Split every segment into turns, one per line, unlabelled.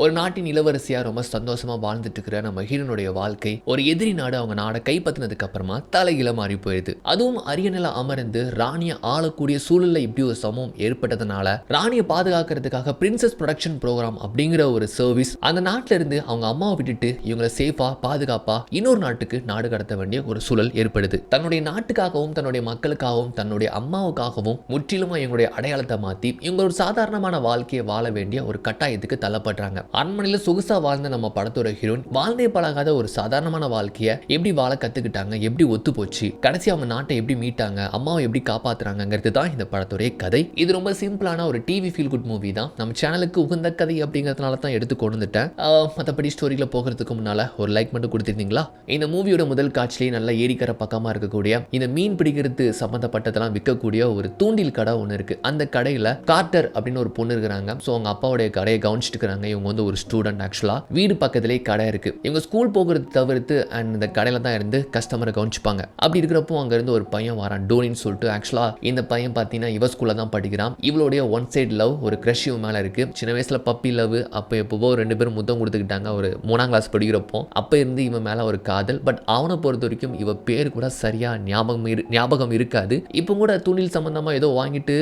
ஒரு நாட்டின் இளவரசியா ரொம்ப சந்தோஷமா வாழ்ந்துட்டு இருக்கிற நம்ம ஹீரோனுடைய வாழ்க்கை ஒரு எதிரி நாடு அவங்க நாடை கைப்பற்றினதுக்கு அப்புறமா தலைகீழ மாறி போயிடுது. அதுவும் அரியணையில அமர்ந்து ராணியை ஆளக்கூடிய சூழல்ல இப்படி ஒரு சமூகம் ஏற்பட்டதுனால ராணியை பாதுகாக்கிறதுக்காக பிரின்சஸ் ப்ரொடக்ஷன் ப்ரோக்ராம் அப்படிங்கிற ஒரு சர்வீஸ் அந்த நாட்டில இருந்து அவங்க அம்மாவை விட்டுட்டு இவங்களை சேஃபா பாதுகாப்பா இன்னொரு நாட்டுக்கு நாடு கடத்த வேண்டிய ஒரு சூழல் ஏற்படுது. தன்னுடைய நாட்டுக்காகவும் தன்னுடைய மக்களுக்காகவும் தன்னுடைய அம்மாவுக்காகவும் முற்றிலுமா இவங்களுடைய அடையாளத்தை மாத்தி இவங்க ஒரு சாதாரணமான வாழ்க்கையை வாழ வேண்டிய ஒரு கட்டாயத்துக்கு தள்ளப்படுறாங்க. அரண்மனையில சொகுசா வாழ்ந்த நம்ம படத்தோட ஹீரோயின் வாழ்ந்தே பழகாத ஒரு சாதாரணமான வாழ்க்கையை எப்படி வாழ கத்துக்கிட்டாங்க, எப்படி ஒத்து போச்சு, கடைசி அவங்க நாட்டை எப்படி மீட்டாங்க, அம்மாவை எப்படி காப்பாத்துறாங்கிறது தான் இந்த படத்தோட கதை. இது ரொம்ப சிம்பிளான ஒரு டிவி ஃபீல் குட் மூவி தான். நம்ம சேனலுக்கு உகந்த கதை அப்படிங்கிறதுனால தான் எடுத்து கொண்டு வந்துட்டேன். மற்றபடி ஸ்டோரியில போகிறதுக்கு முன்னால ஒரு லைக் மட்டும் கொடுத்துருந்தீங்களா? இந்த மூவியோட முதல் காட்சியிலேயே நல்ல ஏரிக்கரை பக்கமா இருக்கக்கூடிய இந்த மீன் பிடிக்கிறது சம்பந்தப்பட்டதெல்லாம் விற்கக்கூடிய ஒரு தூண்டில் கடை ஒன்று இருக்கு. அந்த கடையில கார்ட்டர் அப்படின்னு ஒரு பொண்ணு இருக்கிறாங்க. ஸோ அவங்க அப்பாவுடைய கடையை கவனிச்சுட்டு இருக்கிறாங்க. இவங்க வந்து ஒரு ஸ்டூடெண்ட். ஆக்சுவலா வீடு பக்கத்திலே கடை இருக்கு. இவங்க ஸ்கூல் போகிறது தவிர்த்து அண்ட் இந்த கடையில தான் இருந்து கஸ்டமரை கவனிச்சுப்பாங்க. அப்படி இருக்கிறப்போ அங்க இருந்து ஒரு பையன் வரான், டோனின்னு சொல்லிட்டு. ஆக்சுவலா இந்த பையன் பார்த்தீங்கன்னா இவ ஸ்கூல்ல தான் படிக்கிறான். இவளுடைய ஒன் சைடு லவ் ஒரு கிரஷ் இவன் மேல இருக்கு. சின்ன வயசுல பப்பி லவ். அப்போ எப்பவோ 2 பேரும் முத்தம் கொடுத்துக்கிட்டாங்க ஒரு 3ஆம் கிளாஸ் படிக்கிறப்போ. அப்ப இருந்து இவன் மேல ஒரு காதல். பட் அவனை பொறுத்த வரைக்கும் இவ பேர் கூட சரியா ஞாபகம் இருக்காது. இப்போ கூட தூண்டில் சம்பந்தமா ஏதோ வாங்கிட்டு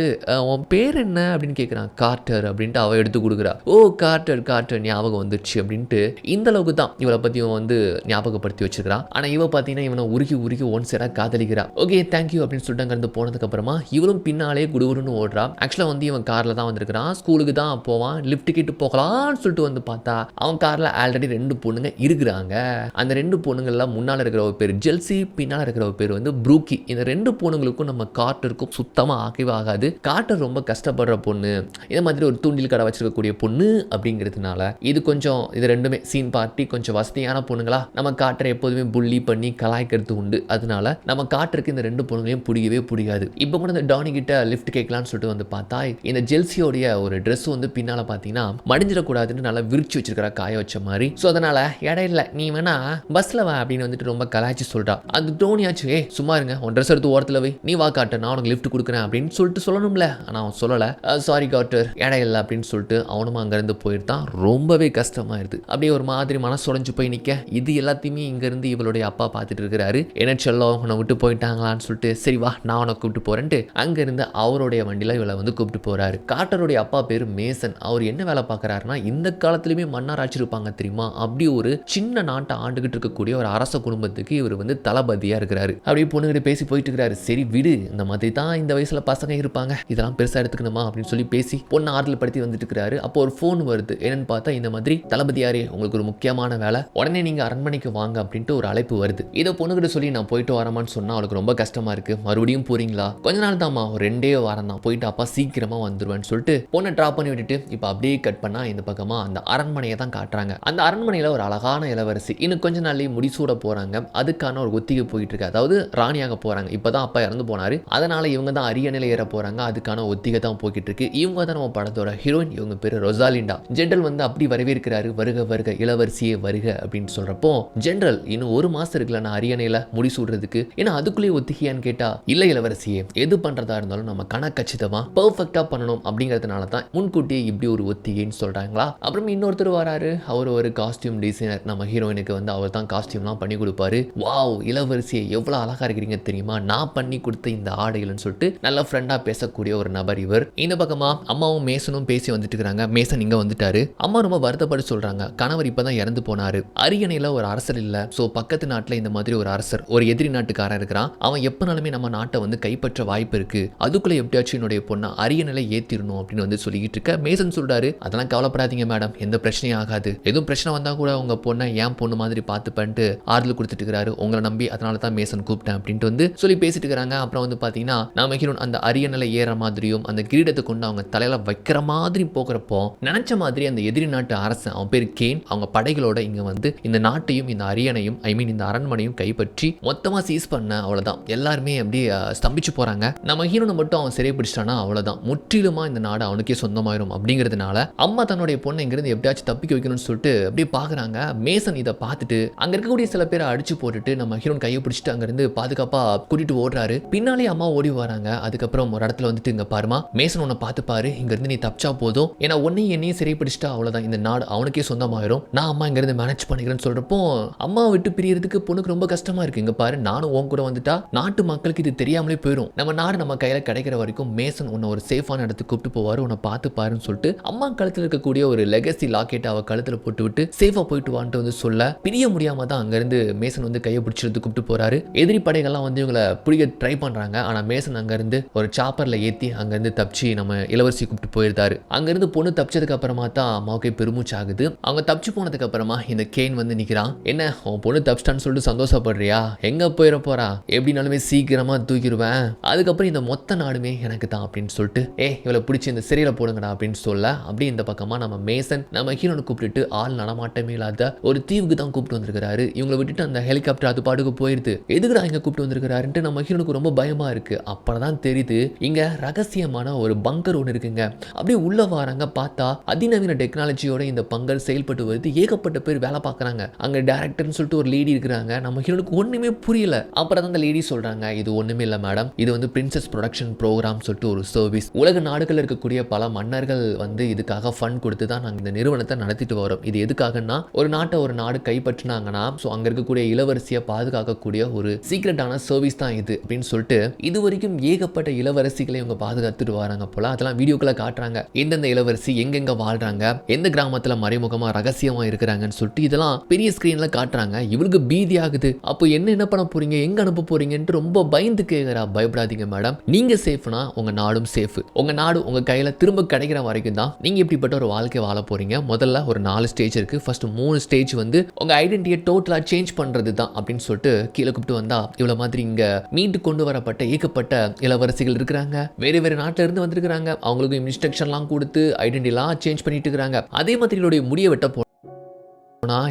உன் பேர் என்ன அப்படின்னு கேட்கிறான். கார்ட்டர் அப்படின்ட்டு அவ எடுத்து கொடுக்குறா. ஓ கார்ட்டர் கார்ட்டர் ஞாபகம் வந்துச்சு அப்படின்ட்டு இந்த அளவுக்கு தான் இவளை பத்தி வந்து ஞாபகப்படுத்தி வச்சிருக்கான். ஆனா இவ பாத்தீங்கன்னா இவனை உருகி உருகி ஒன் சைடா காதலிக்கிறா. ஓகே தேங்க்யூ அப்படின்னு சொல்லிட்டு அங்கிருந்து போனதுக்கு அப்புறமா இவளும் பின்னாலே குடுகுடுன்னு ஓடுறா. ஆக்சுவலா வந்து இவன் கார்ல தான் வந்திருக்கான். ஸ்கூலுக்கு தான் போவான். லிஃப்ட் கிட்ட போகலாம்னு சொல்லிட்டு வந்து பார்த்தா அவன் கார்ல ஆல்ரெடி 2 பொண்ணுங்க இருக்கிறாங்க. அந்த 2 பொண்ணுங்கள்ல முன்னால இருக்கிற ஒரு பேர் ஜெல்சி, பின்னால இருக்கிற ஒரு பேர் வந்து ப்ரூக்கி. இந்த 2 பொண்ணுங்களுக்கும் நம்ம கார்ட்டருக்கும் சுத்தமா ஆகவே ஆகாது. கார்ட்டர் ரொம்ப கஷ்டப்படுற பொண்ணு, இந்த மாதிரி ஒரு தூண்டில் கடை வச்சிருக்கக்கூடிய பொண்ணு அப்படிங்கிறதுனால இது ரெண்டுமே சீன் பார்ட்டி கொஞ்சம் வசதியான பொண்ணுங்களா நம்ம கார்ட்டரை எப்போதுமே புள்ளி பண்ணி கலாய்க்கிறது உண்டு. அதனால நம்ம கார்ட்டருக்கு இந்த 2 பொண்ணுங்களையும் பிடிக்கவே பிடிக்காது. இப்போ கூட இந்த டானி கிட்ட லிஃப்ட் கேட்கலான்னு சொல்லிட்டு வந்து பார்த்தா இந்த ஜெல்சியோடைய ஒரு ட்ரெஸ் வந்து பின்னால பார்த்தீங்கன்னா மடிஞ்சிடக்கூடாதுன்னு நல்லா விரிச்சு வச்சிருக்கிறா, காய வச்ச மாதிரி. ஸோ அதனால இடையில நீ வேணா பஸ்ல வா அப்படின்னு வந்துட்டு ரொம்ப கலாய்ச்சி சொல்றா. அது டோனியாச்சு சும்மா இருங்க, உன் ட்ரெஸ் எடுத்து ஓரத்தில் வை, நீ வா கார்ட்டர், நான் உனக்கு லிஃப்ட் கொடுக்குறேன் அப்படின்னு சொல்லிட்டு சொல்லணும்ல. ஆனால் அவன் சொல்லலை. சாரி கார்ட்டர் இடையில அப்படின்னு சொல்லிட்டு அவனும் அங்கேருந்து போயிருந்தான். ரொம்பவே கஷ்டமாயிருது. அப்படியே ஒரு மாதிரி மனசுடைஞ்சு போய் நிற்க. இது எல்லாத்தையுமே இங்கேருந்து இவளுடைய அப்பா பார்த்துட்டு இருக்கிறாரு. என்ன செல்லம் உன்னை விட்டு போயிட்டாங்களான்னு சொல்லிட்டு சரி வா நான் உனக்கு கூப்பிட்டு போறேன்ட்டு அங்கேருந்து அவருடைய வண்டியில் இவளை வந்து கூப்பிட்டு போறாரு. கார்ட்டருடைய அப்பா பேரு மேசன். அவர் என்ன வேலை பார்க்குறாருன்னா இந்த காலத்துலையுமே மன்னராட்சி இருப்பாங்க தெரியுமா, அப்படி ஒரு சின்ன நாட்டை ஆண்டுகிட்டு இருக்கக்கூடிய ஒரு அரச குடும்பத்துக்கு இவர் வந்து தளபதியா இருக்கிறாரு. அப்படியே பொண்ணுகிட்ட பேசி போயிட்டு இருக்கிறாரு. சரி விடு, இந்த மாதிரி தான் இந்த வயசுல பசங்க இருப்பாங்க, இதெல்லாம் பெருசா எடுத்துக்கணுமா அப்படின்னு சொல்லி பேசி பொண்ணு ஆறுதல் படுத்தி வந்துட்டு இருக்கிறாரு. அப்போ ஒரு ஃபோன் வருது. என்னன்னு பார்த்தா இந்த மாதிரி தளபதியாரே உங்களுக்கு ஒரு முக்கியமான வேலை, உடனே நீங்க அரண்மனைக்கு வாங்க அப்படின்ட்டு ஒரு அழைப்பு வருது. இதை பொண்ணுகிட்ட சொல்லி நான் போயிட்டு வரமான்னு சொன்னா அவளுக்கு ரொம்ப கஷ்டமா இருக்கு. மறுபடியும் போறீங்களா? கொஞ்ச நாள் தான்மா, ஒரு 2 வாரம் தான், போயிட்டு அப்பா சீக்கிரமா வந்துருவேன்னு சொல்லிட்டு பொண்ணை டிராப் பண்ணி விட்டுட்டு இப்போ அப்படியே கட் பண்ணா இந்த பக்கமா அந்த அரண்மனையை தான் காட்டுறாங்க. அந்த அரண்மனையில ஒரு அழகான இளவரசி இன்னும் கொஞ்ச நாள்லயே முடிசூட போறாங்க. அதுக்கான ஒரு ஒத்திகை போயிட்டு இருக்கு. அதாவது ராணியாக போறாங்க. இப்பதான் அப்பா இறந்து போனாரு, அதனால இவங்க தான் அரியணையில ஏற போறாங்க. அதுக்கான ஒத்திகை தான் போய்கிட்டு இருக்கு. இவங்க தான் நம்ம படத்தோட ஹீரோயின். இவங்க பேரு ரொசாலிண்டா. ஜெனரல் வந்து அப்படி வரவேற்கிறாரு. வருக வருக இளவரசியே வருக அப்படின்னு சொல்றப்போ ஜெனரல் இன்னும் 1 மாசம் இருக்குல்ல நான் அரியணையில முடிசூடுறதுக்கு, ஏன்னா அதுக்குள்ளேயே ஒத்திகையான்னு கேட்டா இல்ல இளவரசியே, எது பண்றதா இருந்தாலும் நம்ம கணக்கச்சிதமா பெர்ஃபெக்ட்டா பண்ணணும் அப்படிங்கிறதுனால தான் முன்கூட்டியே இப்படி ஒரு ஒத்திகைன்னு சொல்றாங்களா. அப்புறம் இன்னொருத்தர் வராரு. அவர் ஒரு காஸ்டியூம் டிசைனர். நம்ம ஹீரோயினுக்கு வந்து அவர் தான் காஸ்டியூம்லாம் பண்ணி கொடுப்பாரு. வாவ் இளவரசியை எவ்வளவு அழகா இருக்கிறீங்க தெரியுமா, நான் பண்ணி கொடுத்த இந்த ஆடைகள்னு சொல்லிட்டு நல்ல ஃப்ரெண்டா பேசக்கூடிய ஒரு நபர் இவர். இந்த பக்கமா அம்மாவும் மேசனும் பேசி வந்துட்டு இருக்காங்க. மேசன் இங்க வந்துட்டாரு. அம்மா ரொம்ப வருத்தப்பட்டு சொல்றாங்க, கணவர் இப்பதான் இறந்து போனாரு, அரியணையில ஒரு அரசர் இல்ல, சோ பக்கத்து நாட்டுல இந்த மாதிரி ஒரு அரசர் ஒரு எதிரி நாட்டுக்காரன் இருக்கிறான், அவன் எப்பனாலுமே நம்ம நாட்டை வந்து கைப்பற்ற வாய்ப்பு இருக்கு, அதுக்குள்ள எப்படியாச்சும் என்னுடைய பொண்ணை அரியணையில ஏத்திரணும் அப்படின்னு வந்து சொல்லிட்டு இருக்க. மேசன் சொல்றாரு அதெல்லாம் கவலைப்படாதீங்க மேடம், எந்த பிரச்சனையும் ஆகாது, எதுவும் பிரச்சனை வந்தா கூட உங்க பொண்ணை ஏன் பொண்ணு மாதிரி பார்த்து பண்ணிட்டு ஆறுதல் கொடுத்துட்டு இருக்கிறாரு, உங்களை நம்பி அதனால தான் மேசன் கூப்பிட்டேன் அப்படின்ட்டு வந்து சொல்லி பேசிட்டு இருக்காங்க. அப்புறம் வந்து பாத்தீங்கன்னா நாம ஹீரோன் அந்த அரியணையில ஏற மாதிரியும் அந்த கிரீடத்தை கொண்டு அவங்க தலையில வைக்கிற மாதிரி போகிறப்போ நினைச்ச மாதிரி அந்த எதிரி நாட்டு அரசன், அவன் பேர் கேன், அவங்க படைகளோட இங்க வந்து இந்த நாட்டையும் இந்த அரியணையும் இந்த அரண்மனையும் கைப்பற்றி மொத்தமா சீஸ் பண்ண. அவ்வளவுதான், எல்லாருமே அப்படியே ஸ்தம்பிச்சு போறாங்க. நம்ம ஹீரோனை மட்டும் அவன் சிறை பிடிச்சிட்டானா அவ்வளவுதான், முற்றிலுமா இந்த நாடு அவனுக்கே சொந்தமாயிரும். அப்படிங்கிறதுனால அம்மா தன்னுடைய பொண்ணை இங்கிருந்து எப்படியாச்சும் தப்பிக்க வைக்கணும்னு சொல்லிட்டு அப்படியே பாக்குறாங்க. மேசன் இதை பார்த்துட்டு அங்க இருக்கக்கூடிய சில பேரை அடிச்சு போட்டுட்டு நம்ம ஹீரோன் கையை பிடிச்சிட்டு அங்கிருந்து பாதுகாப்பா கூட்டிட்டு ஓடுறாரு. பின்னாலே அம்மா ஓடி வராங்க. அதுக்கப்புறம் ஒரு இடத்துல வந்துட்டு இங்க பாருமா மேசன் உன்னை பார்த்து பாரு, இங்க இருந்து நீ தப்பிச்சா போதும், ஏன்னா உன்னையும் என்னையும் சிறை பிடிச்சிட்டா அவ்வளவுதான், இந்த நாடு அவனுக்கே சொந்தமாயிரும், நான் அம்மா இங்க இருந்து மேனேஜ் பண்ணிக்கிறேன்னு சொல்றப்போ அம்மா விட்டு பிரியறதுக்கு பொண்ணுக்கு ரொம்ப கஷ்டமா இருக்கு. இங்க பாரு, நானும் உன் கூட வந்துட்டா நாட்டு மக்களுக்கு இது தெரியாமலே போயிடும், நம்ம நாடு நம்ம கையில கிடைக்கிற வரைக்கும் மேசன் உன்னை ஒரு சேஃபான இடத்துக்கு கூப்பிட்டு போவாரு, உன்னை பார்த்து பாருன்னு சொல்லிட்டு அம்மா கழுத்துல இருக்கக்கூடிய ஒரு லெகசி லாக்கெட் அவ கழுத்துல போட்டு விட்டு சேஃபா போயிட்டு வான்ட்டு வந்து சொல்ல, பிரிய முடியாம தான் அங்க இருந்து மேசன் வந்து கையை பிடிச்சிருந்து கூப்பிட்டு போறாரு. எதிரி படைகள்லாம் வந்து இவங்களை பிடிக்க ட்ரை பண்றாங்க. ஆனா மேசன் அங்க இருந்து ஒரு சாப்பர்ல ஏத்தி அங்க இருந்து தப்பிச்சு நம்ம இளவரசி கூப்பிட்டு போயிருந்தாரு. அங்க இருந்து பொண்ணு தப்பிச்சதுக்கு அப்புறமா தான் அம்மாவுக்கு பெருமூச்சு ஆகுது. அவங்க தப்பிச்சு போனதுக்கு அப்புறமா இந்த கேன் வந்து நிக்கிறான். என்ன உன் பொண்ணு தப்பிச்சிட்டான்னு சொல்லிட்டு சந்தோஷப்படுறியா? எங்க போயிட போறா, எப்படினாலுமே சீக்கிரமா தூக்கிடுவேன், அதுக்கப்புறம் இந்த மொத்த நாடுமே எனக்கு தான் அப்படின்னு சொல்லிட்டு இவளை பிடிச்சி இந்த சிறையில போடுங்கடா அப்படின்னு சொல்ல, அப்படி இந்த பக்கமா நம்ம மேசன் நம்ம ஹீரோனை கூப்பிட்டு ஆள் நடமாட்டமே இல்லாத ஒரு தீவுக்கு தான் கூப்பிட்டு வந்திருக்காரு. இவங்களை விட்டுட்டு அந்த ஹெலிகாப்டர் அது பாட்டுக்கு போயிருது. எதுக்குடா இங்க கூப்பிட்டு வந்திருக்காருன்ட்டு நம்ம ஹீரோனுக்கு ரொம்ப பயமா இருக்கு. அப்பதான் தெரியுது இங்க ரகசியமான ஒரு பங்கர் ஒன்று இருக்குங்க. அப்படியே உள்ள வராங்க, பார்த்தா அதிநவீன டெக்னாலஜியோட இந்த பங்கர் செயல்பட்டு வருது. ஏகப்பட்ட பேர் வேலை பார்க்குறாங்க. அங்க டைரக்டர்னு சொல்லிட்டு ஒரு லேடி இருக்கிறாங்க. நம்ம ஹீரோனுக்கு ஒண்ணுமே புரியல. அப்புறம் தான் அந்த லேடி சொல்றாங்க, இது ஒண்ணுமே இல்லை மேடம், இது வந்து பிரின்சஸ் ப்ரொடக்ஷன் ப்ரோக்ராம் சொல்லிட்டு ஒரு சர்வீஸ். உலக நாடுகள் இருக்கக்கூடிய பல மன்னர்கள் வந்து இதுக்காக ஃபண்ட் கொடுத்து தான் நாங்கள் இந்த நிறுவனத்தை நடத்திட்டு வரோம். இது எதுக்காகன்னா, ஒரு நாட்டை ஒரு நாடு கைப்பற்றினாங்கன்னா ஸோ அங்க இருக்கக்கூடிய இளவரசியை பாதுகாக்கக்கூடிய ஒரு சீக்ரெட்டான சர்வீஸ் தான் இது அப்படின்னு சொல்லிட்டு இது வரைக்கும் ஏகப்பட்ட இளவரசிகளை இவங்க பாதுகாத்துட்டு வராங்க போல. அதெல்லாம் வீடியோக்களை காட்டுறாங்க. எந்தெந்த இளவரசி எங்கெங்க வாழ்றாங்க, எந்த கிராமத்துல மறைமுகமா ரகசியமா இருக்கிறாங்கன்னு சொல்லிட்டு இதெல்லாம் பெரிய ஸ்கிரீன்ல காட்டுறாங்க. இவருக்கு பீதி ஆகுது. அப்போ என்ன பண்ண போறீங்க, எங்க அனுப்ப போறீங்கன்ட்டு ரொம்ப பயந்து கேட்கிறா. பயப்படாதீங்க மேடம், நீங்க சேஃப்னா உங்க நாடும் சேஃப். உங்க நாடு உங்க கையில திரும்ப கிடைக்கிற வரைக்கும் தான் நீங்க இப்படிப்பட்ட ஒரு வாழ்க்கை வாழ போறீங்க. முதல்ல ஒரு 4 ஸ்டேஜ் இருக்கு. ஃபர்ஸ்ட் 3 ஸ்டேஜ் வந்து உங்க ஐடென்டிட்டியை டோட்டலா சேஞ்ச் பண்றது தான் அப்படின்னு சொல்லிட்டு கீழே கூப்பிட்டு வந்தா, இவ்வளவு மாதிரி இங்க மீட்டு கொண்டு வரப்பட்ட ஏகப்பட்ட இளவரசிகள் இருக்கிறாங்க. வேற வேற நாட்டில இருந்து வந்திருக்கிறாங்க. அவங்களுக்கு இன்ஸ்ட்ரக்ஷன்லாம் கொடுத்து ஐடென்டிட்டிலாம் சேஞ்ச் பண்ணிட்டு இருக்காங்க. அதே மாதிரி என்னுடைய முடியை வெட்ட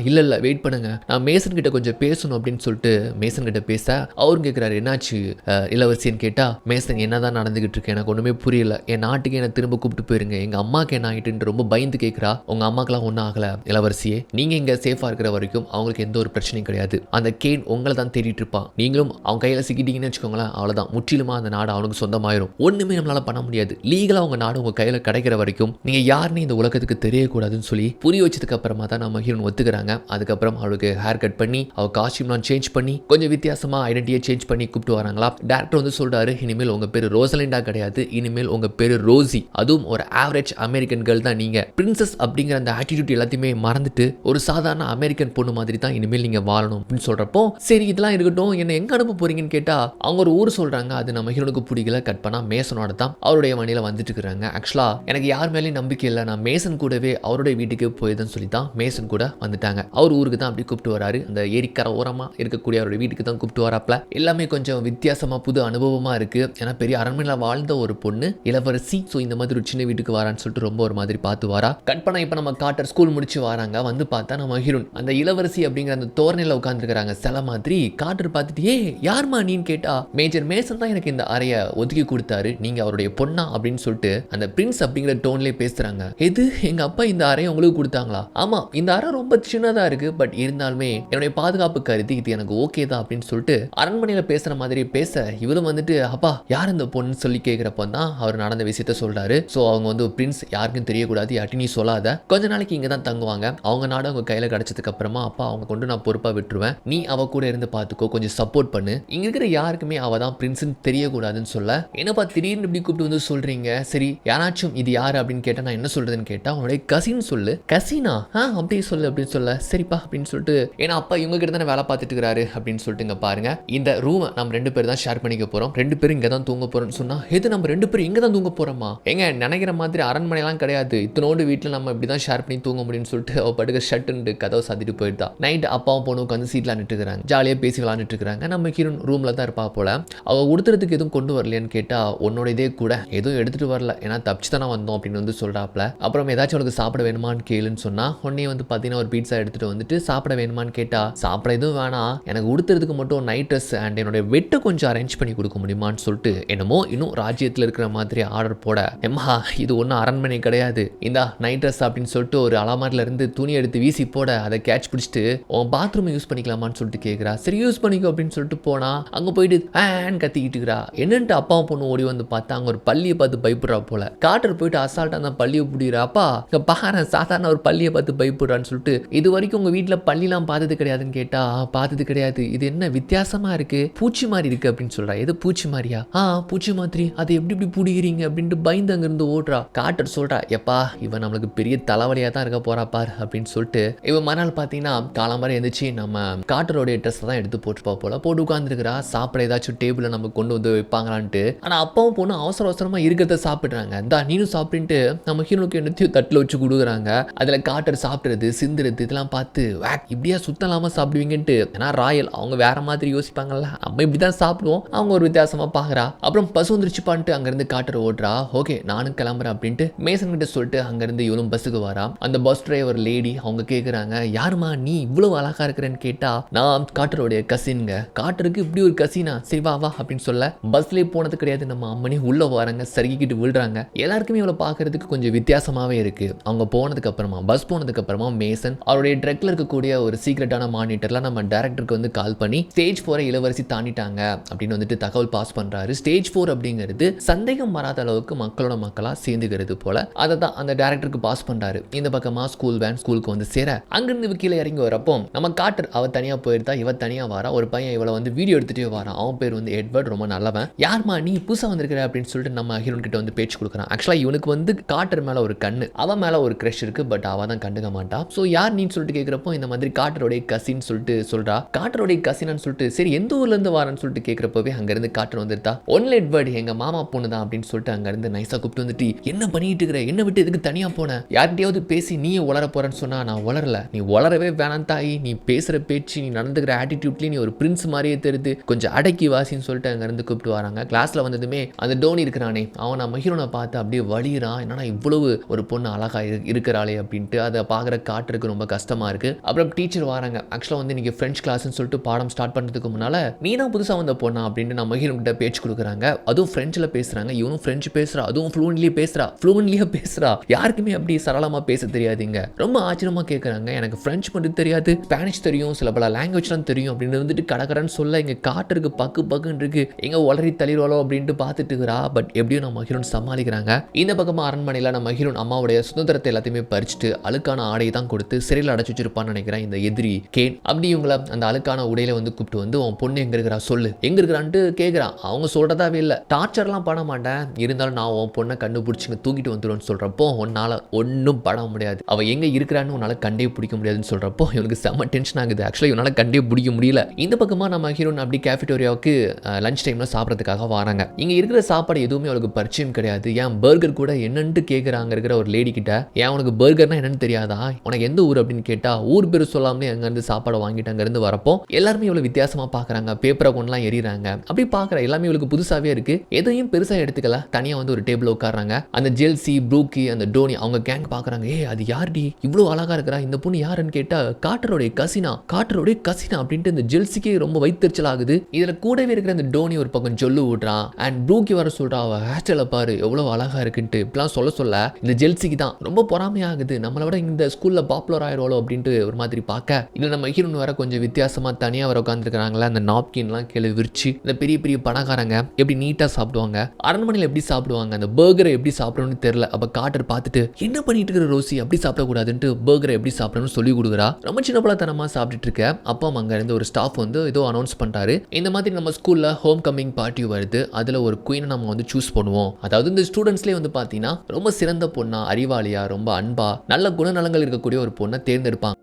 இல்ல வெயிட் பண்ணுங்க, நான் மேசன் கிட்ட கொஞ்சம் பேசணும் அப்படின்னு சொல்லிட்டு மேசன் கிட்ட பேச, அவரும் கேட்கிறாரு என்னாச்சு இளவரசின்னு கேட்டா, மேசன் என்னதான் நடந்துகிட்டு இருக்கு, எனக்கு ஒண்ணுமே புரியல, என் நாட்டுக்கு என்ன திரும்ப கூப்பிட்டு போயிருங்க, எங்க அம்மாக்கு என்ன ஆகிட்டு ரொம்ப பயந்து கேட்கிறா. உங்க அம்மாக்கெல்லாம் ஒன்றும் ஆகல இளவரசியே, நீங்க இங்க சேஃபா இருக்கிற வரைக்கும் அவங்களுக்கு எந்த ஒரு பிரச்சனையும் கிடையாது. அந்த கேன் உங்களை தான் தேடிட்டு இருப்பான். நீங்களும் அவங்க கையில சிக்கிட்டீங்கன்னு வச்சுக்கோங்களேன், அவ்வளவுதான், முற்றிலுமா அந்த நாடு அவனுக்கு சொந்தமாயிரும். ஒண்ணுமே நம்மளால பண்ண முடியாது. லீகலா உங்க நாடு உங்க கையில கிடைக்கிற வரைக்கும் நீங்க யாருன்னு இந்த உலகத்துக்கு தெரியக்கூடாதுன்னு சொல்லி புரிய வச்சதுக்கு அப்புறமா தான் நம்ம ஹீரோன் ஒத்துக்கிறாங்க. அதுக்கப்புறம் அவளுக்கு ஹேர் கட் பண்ணி அவ காஸ்டியூம்லாம் சேஞ்ச் பண்ணி கொஞ்சம் வித்தியாசமா ஐடென்டிட்டியை சேஞ்ச் பண்ணி கூப்பிட்டு வராங்களா. டேரக்டர் வந்து சொல்றாரு, இனிமேல் உங்க பேரு ரோசலிண்டா கிடையாது, இனிமேல் உங்க பேரு ரோசி. அதுவும் ஒரு ஆவரேஜ் அமெரிக்கன் கேர்ள் தான் நீங்க. பிரின்சஸ் அப்படிங்கிற அந்த ஆட்டிடியூட் எல்லாத்தையுமே மறந்துட்டு ஒரு சாதாரண அமெரிக்கன் பொண்ணு மாதிரி தான் இனிமேல் நீங்க வாழணும் அப்படின்னு சொல்றப்போ, சரி இதெல்லாம் இருக்கட்டும், என்ன எங்க அனுப்ப போறீங்கன்னு கேட்டா அவங்க ஒரு ஊர் சொல்றாங்க. அது நம்ம ஹீரோனுக்கு பிடிக்கல. கட் பண்ணா மேசனோட தான் அவருடைய வண்டியில வந்துட்டு இருக்காங்க. ஆக்சுவலா எனக்கு யார் மேலேயும் நம்பிக்கை இல்லை, நான் மேசன் கூடவே அவருடைய வீட்டுக்கு போயிருந்தேன்னு சொல்லி தான் மேசன் கூட வந்துட்டாங்க. அவர் ஊருக்கு தான் அப்படி கூப்பிட்டு வராரு. அந்த ஏரிக்கரை ஓரமா இருக்கக்கூடிய அவருடைய வீட்டுக்கு தான் கூப்பிட்டு வராப்ல. எல்லாமே கொஞ்சம் வித்தியாசமா புது அனுபவமா இருக்கு. ஏன்னா பெரிய அரண்மனையில வாழ்ந்த ஒரு பொண்ணு இளவரசி, ஸோ இந்த மாதிரி ஒரு சின்ன வீட்டுக்கு வரான்னு சொல்லிட்டு ரொம்ப ஒரு மாதிரி பார்த்து வரா. கட் பண்ண இப்ப நம்ம காட்டர் ஸ்கூல் முடிச்சு வராங்க. வந்து பார்த்தா நம்ம ஹீரோன் அந்த இளவரசி அப்படிங்கிற அந்த தோரணையில உட்கார்ந்துருக்காங்க சில மாதிரி. காட்டர் பார்த்துட்டு யார்மா நீன்னு கேட்டா, மேஜர் மேசன் தான் எனக்கு இந்த அறைய ஒதுக்கி கொடுத்தாரு, நீங்க அவருடைய பொண்ணா அப்படின்னு சொல்லிட்டு அந்த பிரின்ஸ் அப்படிங்கிற டோன்லயே பேசுறாங்க. எது எங்க அப்பா இந்த அறையை உங்களுக்கு கொடுத்தாங்களா? ஆமா, இந்த அறை ரொம்ப சின்னதா இருக்கு, பட் இருந்தாலுமே என்னுடைய பாதுகாப்பு கருதி இது எனக்கு ஓகே தான் அப்படின்னு சொல்லிட்டு அரண்மனையில பேசுற மாதிரி பேச, இவரும் வந்துட்டு அப்பா யார் இந்த பொண்ணு சொல்லி கேட்கிறப்ப தான் அவர் நடந்த விஷயத்த சொல்றாரு. ஸோ அவங்க வந்து பிரின்ஸ் யாருக்கும் தெரியக்கூடாது, யார்ட்டும் நீ சொல்லாத, கொஞ்ச நாளைக்கு இங்க தான் தங்குவாங்க, அவங்க நாடு அவங்க கையில கிடைச்சதுக்கு அப்புறமா அப்பா அவங்க கொண்டு நான் பொறுப்பா விட்டுருவேன், நீ அவ கூட இருந்து பார்த்துக்கோ, கொஞ்சம் சப்போர்ட் பண்ணு, இங்க இருக்கிற யாருக்குமே அவ தான் பிரின்ஸ்ன்னு தெரியக்கூடாதுன்னு சொல்ல, என்னப்பா திடீர்னு இப்படி கூப்பிட்டு வந்து சொல்றீங்க, சரி யாராச்சும் இது யாரு அப்படின்னு கேட்டா நான் என்ன சொல்றதுன்னு கேட்டா, உன்னுடைய கசின் சொல்லு. கசினா? அப்படியே சொல்லு அப்படின்னு சொல்ல, சரிப்பா அப்படின்னு சொல்லிட்டு, ஏன்னா அப்பா இவங்க கிட்ட தானே வேலை பார்த்துட்டு இருக்காரு அப்படின்னு சொல்லிட்டு, இங்க பாருங்க இந்த ரூம் நம்ம 2 பேர் தான் ஷேர் பண்ணிக்க போறோம், 2 பேரும் இங்க தான் தூங்க போறோம்னு சொன்னா, எது நம்ம 2 பேரும் இங்க தான் தூங்க போறோமா? எங்க நினைக்கிற மாதிரி அரண்மனைலாம் கிடையாது, இத்தனோடு வீட்டில் நம்ம இப்படி தான் ஷேர் பண்ணி தூங்க முடியும்னு சொல்லிட்டு அவ படுக்க ஷர்ட்டு கதவை சாத்திட்டு போயிட்டா. நைட் அப்பாவும் பொண்ணு உட்காந்து சீட்ல நின்றுட்டு இருக்காங்க, ஜாலியா பேசி விளாண்டுட்டு இருக்காங்க. நம்ம ஹீரோன் ரூம்ல தான் இருப்பா போல. அவ உடுத்துறதுக்கு எதுவும் கொண்டு வரலையான்னு கேட்டா, உன்னோட இதே கூட எதுவும் எடுத்துட்டு வரல, ஏன்னா தப்பிச்சு தானே வந்தோம் அப்படின்னு வந்து சொல்றாப்ல. அப்புறம் ஏதாச்சும் உனக்கு சாப்பிட வேணுமான்னு கேளுன்னு சொன்னா, உடனே வந்து பாத்தீங்கன்னா ஒரு பீட்சா எடுத்துட்டு வந்துட்டு சாப்பிட வேணுமான்னு கேட்டா சாப்பிட எதுவும் வேணாம், எனக்கு உடுத்துறதுக்கு மட்டும் நைட் ட்ரெஸ் அண்ட் என்னோட வெட்டை கொஞ்சம் அரேஞ்ச் பண்ணி கொடுக்க முடியுமான்னு சொல்லிட்டு என்னமோ இன்னும் ராஜ்யத்தில் இருக்கிற மாதிரி ஆர்டர் போட, எம்மா இது ஒன்றும் அரண்மனை கிடையாது, இந்தா நைட் ட்ரெஸ் அப்படின்னு சொல்லிட்டு ஒரு அலமாரில இருந்து துணி எடுத்து வீசி போட அதை கேட்ச் பிடிச்சிட்டு உன் பாத்ரூம் யூஸ் பண்ணிக்கலாமான்னு சொல்லிட்டு கேட்குறா. சரி யூஸ் பண்ணிக்கோ அப்படின்னு சொல்லிட்டு போனா அங்கே போயிட்டு ஆன்னு கத்திக்கிட்டு இருக்கிறா. என்னன்ட்டு அப்பாவும் பொண்ணு ஓடி வந்து பார்த்தா அங்கே ஒரு பள்ளியை பார்த்து பயப்படுறா போல. காட்டர் போயிட்டு அசால்ட்டாக அந்த பள்ளியை பிடிக்கிறா. அப்பா இங்கே பாரு சாதாரண ஒரு பள்ளியை பார்த்து பயப்படுறான்னு சொல்லிட்டு, இது வரைக்கும் உங்கள் வீட்டில் பள்ளிலாம் பார்த்தது கிடையாதுன்னு கேட்டா பார்த்தது கிடையாது, இது என்ன வித்தியாசமாக இருக்கு, பூச்சி மாதிரி இருக்கு அப்படின்னு சொல்றா. எது பூச்சி மாதிரியா? பூச்சி மாதிரி, அதை எப்படி இப்படி பிடிக்கிறீங்க அப்படின்ட்டு பயந்து அங்கிருந்து ஓடுறா. காட்டர் சொல்றா, எப்பா இவன் நம்மளுக்கு பெரிய தலைவலியாக தான் இருக்க போறா பார் அப்படின்னு சொல்லிட்டு இவன் மறுநாள் பார்த்தீங்கன்னா காலம்பரம் எழுந்திரிச்சு நம்ம காட்டரோடைய ட்ரெஸ் தான் எடுத்து போட்டுப்பா போல போட்டு உட்காந்துருக்கிறா. சாப்பிட ஏதாச்சும் டேபிளில் நம்ம கொண்டு வந்து வைப்பாங்களான்ட்டு. ஆனால் அப்பாவும் பொண்ணு அவசர அவசரமாக இருக்கிறத சாப்பிட்றாங்க. இந்தா நீனும் சாப்பிட்டு நம்ம ஹீரோக்கு என்னத்தையும் தட்டில் வச்சு கொடுக்குறாங்க. அதில் காட்டர் சாப்பிட்றது சிந்துறது இதெல்லாம் பார்த்து இப்படியா சுத்தலாமல் சாப்பிடுவீங்கன்ட்டு, ஏன்னா ராயல் அவங்க வேற மாதிரி யோசிப்பாங்கல்ல, நம்ம இப்படி தான் சாப்பிடுவோம், அவங்க ஒரு வித்தியாசமாக பார்க்குறா. அப்புறம் பசு வந்துருச்சுப்பான்ட்டு அங்கேருந்து காட்டர் ஓடுறா. ஓகே நானும் கிளம்புறேன் அப்படின்ட்டு மேசன் கிட்ட சொல்லிட்டு அங்கேருந்து இவனும் பஸ்ஸுக்கு வரா. அந்த பஸ் டிரைவர் லேடி அவங்க கேட்குறாங்க, யாருமா நீ இவ்வளவு அழகா இருக்கிறேன்னு கேட்டா, நான் காட்டருடைய கசின்ங்க. காட்டருக்கு இப்படி ஒரு கசினா, சரி வா வா அப்படின்னு சொல்ல பஸ்லேயே போனது கிடையாது. நம்ம அம்மனி உள்ள வராங்க, சருகிக்கிட்டு விழுறாங்க. எல்லாருக்குமே இவளை பார்க்கறதுக்கு கொஞ்சம் வித்தியாசமாவே இருக்கு. அவங்க போனதுக்கு அப்புறமா பஸ் போனதுக்கு அப்புறமா மேசன் அவருடைய ட்ரக்ல இருக்கக்கூடிய ஒரு சீக்ரெட்டான மானிட்டர்ல நம்ம டைரக்டருக்கு வந்து கால் பண்ணி ஸ்டேஜ் 4 இளவரசி தாண்டிட்டாங்க அப்படின்னு வந்துட்டு தகவல் பாஸ் பண்றாரு. ஸ்டேஜ் 4 அப்படிங்கிறது சந்தேகம் வராத அளவுக்கு மக்களோட மக்களா சேர்ந்துக்கிறது போல. அதை தான் அந்த டைரக்டருக்கு பாஸ் பண்றாரு. இந்த பக்கமா ஸ்கூல் வேன் ஸ்கூலுக்கு வந்து சேர அங்கிருந்து கீழே இறங்கி வரப்போ நம்ம காட்டர் அவ தனியா போயிருந்தா, இவ தனியா வரா. ஒரு பையன் இவளை வந்து வீடியோ எடுத்துட்டே வரான். அவன் பேர் வந்து எட்வர்ட், ரொம்ப நல்லவன். யாருமா நீ புதுசா வந்திருக்கிற அப்படின்னு சொல்லிட்டு நம்ம ஹீரோன் கிட்ட வந்து பேச்சு கொடுக்குறான். ஆக்சுவலா இவனுக்கு வந்து காட்டர் மேல ஒரு கண்ணு, அவன் மேல ஒரு கிரஷ் இருக்கு, பட் அவ தான் கண்டுக்க மாட்டா. சோ யார் நீன்னு சொல்லிட்டு கேட்கிறப்போ இந்த மாதிரி காட்டரோடைய கசின் சொல்லிட்டு சொல்றா. காட்டரோடைய கசின்னு சொல்லிட்டு சரி எந்த ஊர்ல இருந்து வரேன்னு சொல்லிட்டு கேட்கிறப்பவே அங்க இருந்து காட்டர் வந்துட்டா. ஒன்லி எட்வர்ட் எங்க மாமா பொண்ணு தான் அப்படின்னு சொல்லிட்டு அங்க இருந்து நைஸா கூப்பிட்டு வந்துட்டு, என்ன பண்ணிட்டு இருக்கிற, என்ன விட்டு எதுக்கு தனியா போன, யார்கிட்டயாவது பேசி நீயே உளர போறேன்னு சொன்னா நான் உளரல, நீ உளரவே வேணாம் தாயி, நீ பேசுற பேச்சு நீ நடந்துக்கிற ஆட்டிடியூட்லயே நீ ஒரு பிரின்ஸ் மாதிரியே தெரியுது, கொஞ்சம் அடக்கி வாசின்னு சொல்லிட்டு அங்க இருந்து கூப்பிட்டு வராங்க. கிளாஸ்ல வந்ததுமே அந்த டோனி இருக்கிறானே அவன் நம்ம ஹீரோனை பார்த்து அப்படியே வலிறான். என்னன்னா இவ்வளவு ஒரு பொண்ணு அழகா இருக்கிறாளே அப்படின்ட்டு அதை பார்க்குற காட்டுறதுக்கு ரொம்ப கஷ்டமா இருக்கு. அப்புறம் டீச்சர் வராங்க. ஆக்சுவலாக வந்து இன்னைக்கு ஃப்ரெஞ்ச் கிளாஸ்ன்னு சொல்லிட்டு பாடம் ஸ்டார்ட் பண்ணுறதுக்கு முன்னால நீ தான் புதுசாக வந்த பொண்ணா அப்படின்னு நம்ம ஹீரோ கிட்ட பேச்சு கொடுக்குறாங்க. அதுவும் ஃப்ரெஞ்சில் பேசுறாங்க. இவனும் ஃப்ரெஞ்சு பேசுறா, அதுவும் ஃப்ளூவன்லியா பேசுறா. யாருக்குமே அப்படி சரளமா பேச தெரியாதுங்க. ரொம்ப ஆச்சரியமா கேட்குறாங்க. எனக்கு ஃப்ரெஞ்சு மட்டும் தெரியாது, ஸ்பானிஷ் தெரியும், சில பல லாங்குவேஜ்லாம் தெரியும் அப்படின்னு வந்துட்டு கடற்கரன்னு சொல்ல இங்க காட்டுறதுக்கு பக்குன்னு இருக்கு. எங்க உளறி தள்ளிடுவாளோ அப்படின்ட்டு பார்த்துட்டு இருக்கிறா. பட் எப்படியும் நம்ம ஹீரோன் சமாளிக்கிறாங்க. இந்த பக்கமா அரண்மனையில் நம்ம ஹீரோன் அம்மாவுடைய சுதந்திரத்தை எல்லாத்தையுமே பறிச்சுட்டு அழுக்கான ஆடையை தான் கொடுத்து சிறையில் அடைச்சு வச்சிருப்பான்னு நினைக்கிறேன் இந்த எதிரி கேன். அப்படி இவங்கள அந்த அழுக்கான உடையில வந்து கூப்பிட்டு வந்து உன் பொண்ணு எங்க இருக்கிறா சொல்லு, எங்க இருக்கிறான்ட்டு கேட்குறான். அவங்க சொல்றதாவே இல்லை, டார்ச்சர்லாம் பண்ண மாட்டேன், இருந்தாலும் நான் உன் பொண்ணை கண்டுபிடிச்சிங்க தூக்கிட்டு வந்துடுவேன்னு சொல்றப்போ உன்னால ஒன்றும் பண்ண முடியாது, அவ எங்க இருக்கிறான்னு உன்னால கண்டே பிடிக்க முடியாதுன்னு சொல்றப்போ இவனுக்கு செம்ம டென்ஷன் ஆகுது. ஆக்சுவலாக இவனால கண்டே பிடிக்க முடியல. இந்த பக்கமா நம்ம ஹீரோன் அப்படி கேஃபிட்டோரியாவுக்கு லஞ்ச் டைம்ல சாப்பிட்றதுக்காக வராங்க. இங்க இருக்கிற சாப்பாடு எதுவுமே அவளுக்கு பரிச்சயம் கிடையாது. ஏன் பர்கர் கூட என்னன்னு கேட்குறாங்க இருக்கிற ஒரு லேடி கிட்ட. ஏன் உனக்கு பர்கர்னா என்னன்னு தெரியாதா, உனக்கு எந்த ஊர் அப்படின்னு கேட்டா ஊர் பேர் சொல்லாமலே அங்கேருந்து சாப்பாடு வாங்கிட்டு அங்கேருந்து வரப்போ எல்லாருமே இவ்வளவு வித்தியாசமா பார்க்குறாங்க. பேப்பரை கொண்டுலாம் எறிகிறாங்க. அப்படி பார்க்குற எல்லாமே இவளுக்கு புதுசாகவே இருக்கு. எதையும் பெருசாக எடுத்துக்கல. தனியாக வந்து ஒரு டேபிள் உட்காடுறாங்க. அந்த ஜெல்சி ப்ரூக்கி அந்த டோனி அவங்க கேங் பார்க்குறாங்க. அது யார்டி இவ்வளோ அழகா இருக்கிறா, இந்த பொண்ணு யாருன்னு கேட்டா காட்டரோடைய கசினா அப்படின்ட்டு இந்த ஜெல்சிக்கு ரொம்ப வைத்தறிச்சல் ஆகுது. இதுல கூடவே இருக்கிற அந்த டோனி ஒரு பக்கம் சொல்லு விடுறான். அண்ட் ப்ரூக்கி வர சொல்றா, அவ ஹேர்ஸ்டைல பாரு எவ்வளவு அழகா இருக்குன்ட்டு இப்படிலாம் சொல்ல இந்த ஜெல்சிக்கு தான் ரொம்ப பொறாமையாகுது. நம்மளை விட இந்த ஸ்கூல்ல பாப்புலர் ஆயிடுவாளோ அப்படின்ட்டு ஒரு மாதிரி பார்க்க, இதுல நம்ம ஹீரோன் வேற கொஞ்சம் வித்தியாசமா தனியா வர உட்காந்துருக்காங்களா. அந்த நாப்கின்லாம் கீழே விரிச்சு இந்த பெரிய பெரிய பணக்காரங்க எப்படி நீட்டா சாப்பிடுவாங்க, அரண்மனையில் எப்படி சாப்பிடுவாங்க, அந்த பர்கரை எப்படி சாப்பிடணும்னு தெரியல. அப்ப காட்டர் பார்த்துட்டு என்ன பண்ணிட்டு இருக்கிற ரோசி, அப்படி சாப்பிடக்கூடாதுன்ட்டு பர்கரை எப்படி சாப்பிடணும்னு சொல்லி கொடுக்குறா. ரொம்ப சின்ன பழத்தனமா சாப்பிட்டுட்டு இருக்க. அப்போ அங்க இருந்து ஒரு ஸ்டாஃப் வந்து ஏதோ அனௌன்ஸ் பண்றாரு. இந்த மாதிரி நம்ம ஸ்கூல்ல ஹோம் கமிங் பார்ட்டி வருது, அதுல ஒரு குயினை நம்ம வந்து சூஸ் பண்ணுவோம். அதாவது இந்த ஸ்டூடெண்ட்ஸ்லேயே வந்து பார்த்தீங்கன்னா ரொம்ப சிறந்த பொண்ணா, அறிவாளியா, ரொம்ப அன்பா, நல்ல குணநலங்கள் இருக்கக்கூடிய ஒரு பொண்ணை தேர்ந்தெடுப்பாங்க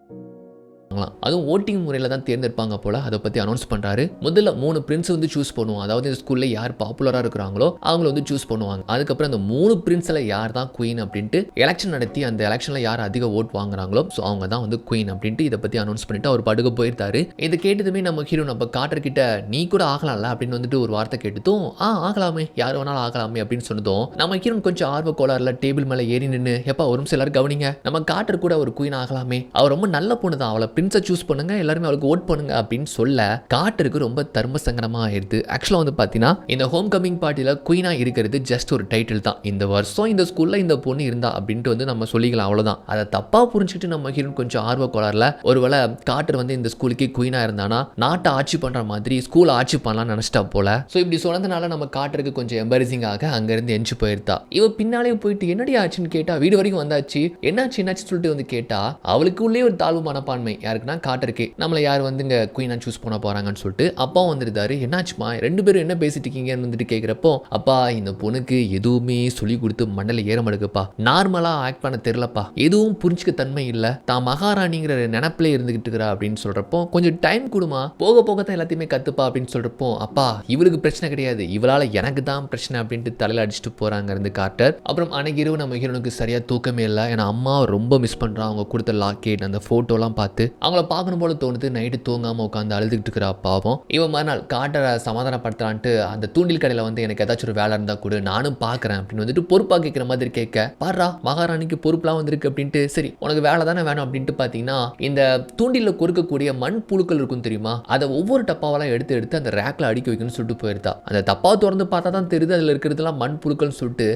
தேர்ந்தெடுப்பாங்களாம். அதுவும் ஓட்டிங் முறையில் தான் தேர்ந்தெடுப்பாங்க போல. அதை பற்றி அனௌன்ஸ் பண்ணுறாரு. முதல்ல 3 பிரின்ஸ் வந்து சூஸ் பண்ணுவோம். அதாவது இந்த ஸ்கூலில் யார் பாப்புலராக இருக்கிறாங்களோ அவங்கள வந்து சூஸ் பண்ணுவாங்க. அதுக்கப்புறம் அந்த 3 பிரின்ஸில் யார் தான் குயின் அப்படின்ட்டு எலெக்ஷன் நடத்தி அந்த எலெக்ஷனில் யார் அதிக ஓட் வாங்குறாங்களோ ஸோ அவங்க தான் வந்து குயின் அப்படின்ட்டு இதை பற்றி அனௌன்ஸ் பண்ணிட்டு அவர் படுக்க போயிருந்தாரு. இதை கேட்டதுமே நம்ம ஹீரோ நம்ம காட்டர் கிட்ட நீ கூட ஆகலாம்ல அப்படின்னு வந்துட்டு ஒரு வார்த்தை கேட்டதும் ஆகலாமே, யார் வேணாலும் ஆகலாமே அப்படின்னு சொன்னதும் நம்ம ஹீரோ கொஞ்சம் ஆர்வ கோளாறுல டேபிள் மேலே ஏறி நின்று எப்பா ஒரு நிமிஷம் எல்லாரும் கவனிங்க, நம்ம காட்டர் கூட ஒரு குயின் ஆகலாமே, அவர் ரொம்ப நல்ல பொண்ணு தான், அவளை பிரின்ஸை சூஸ் பண்ணுங்க, எல்லாருமே அவளுக்கு ஓட் பண்ணுங்க அப்படின்னு சொல்ல காட்டருக்கு ரொம்ப தர்ம சங்கடமா ஆயிடுது. ஆக்சுவலாக வந்து பார்த்தீங்கன்னா இந்த ஹோம் கமிங் பார்ட்டியில் குயினா இருக்கிறது ஜஸ்ட் ஒரு டைட்டில் தான். இந்த வருஷம் இந்த ஸ்கூல்ல இந்த பொண்ணு இருந்தா அப்படின்ட்டு வந்து நம்ம சொல்லிக்கலாம், அவ்வளோதான். அதை தப்பா புரிஞ்சுக்கிட்டு நம்ம ஹீரோன் கொஞ்சம் ஆர்வ கோளாறுல ஒருவேளை காட்டர் வந்து இந்த ஸ்கூலுக்கு குயினா இருந்தானா நாட்டை ஆட்சி பண்ற மாதிரி ஸ்கூல் ஆட்சி பண்ணலாம் நினைச்சிட்டா போல. ஸோ இப்படி சொன்னதுனால நம்ம காட்டருக்கு கொஞ்சம் எம்பரசிங்காக அங்கிருந்து எஞ்சி போயிருந்தா. இவ பின்னாலே போயிட்டு என்னடி ஆச்சுன்னு கேட்டா வீடு வரைக்கும் வந்தாச்சு, என்னாச்சு சொல்லிட்டு வந்து கேட்டா அவளுக்கு உள்ளே ஒரு தாழ்வு மனப்பான்மை. யாருக்குன்னா காட்டருக்கு, நம்மளை யார் வந்து இங்க குயினா சூஸ் பண்ண போறாங்கன்னு சொல்லிட்டு அப்பா வந்துருந்தாரு. என்னாச்சுமா 2 பேரும் என்ன பேசிட்டு இருக்கீங்கன்னு வந்துட்டு கேட்கிறப்போ அப்பா இந்த பொண்ணுக்கு எதுவுமே சொல்லி கொடுத்து மண்டல ஏற மடுக்குப்பா, நார்மலா ஆக்ட் பண்ண தெரியலப்பா, எதுவும் புரிஞ்சுக்க தன்மை இல்லை, தான் மகாராணிங்கிற நினைப்பிலே இருந்துகிட்டு இருக்கிறா அப்படின்னு சொல்றப்போ கொஞ்சம் டைம் கொடுமா, போக போக தான் எல்லாத்தையுமே கத்துப்பா அப்படின்னு சொல்றப்போ அப்பா இவளுக்கு பிரச்சனை கிடையாது, இவளால எனக்கு தான் பிரச்சனை அப்படின்ட்டு தலையில அடிச்சுட்டு போறாங்க இருந்து காட்டர். அப்புறம் அன்னைக்கு இரவு நம்ம ஹீரோனுக்கு சரியா தூக்கமே இல்லை. ஏன்னா அம்மா ரொம்ப மிஸ் பண்றான். அவங்க கொடுத்த லாக்கெட் அந்த போட்டோலாம் பார்த்து அவங்கள பார்க்கணும் போல தோணுது. நைட்டு தூங்காம உட்காந்து அழுதுகிட்டு இருக்கிறா பாவம். இவன் மறுநாள் காட்டரை சமாதானப்படுத்தலான்ட்டு அந்த தூண்டில் கடையில் வந்து எனக்கு ஏதாச்சும் ஒரு வேலை இருந்தா கூட நானும் பார்க்குறேன் அப்படின்னு வந்துட்டு பொறுப்பாக கேட்குற மாதிரி கேட்க பாரா மகாராணிக்கு பொறுப்புலாம் வந்திருக்கு அப்படின்ட்டு சரி உனக்கு வேலை தானே வேணும் அப்படின்ட்டு பார்த்தீங்கன்னா இந்த தூண்டிலில் கொடுக்கக்கூடிய மண் புழுக்கள் இருக்கும் தெரியுமா, அதை ஒவ்வொரு டப்பாவெல்லாம் எடுத்து அந்த ரேக்ல அடுக்கி வைக்கணும்னு சொல்லிட்டு போயிருந்தா. அந்த டப்பா திறந்து பார்த்தா தான் தெரியுது அதில் இருக்கிறதுலாம் மண் புழுக்கள்னு சொல்லிட்டு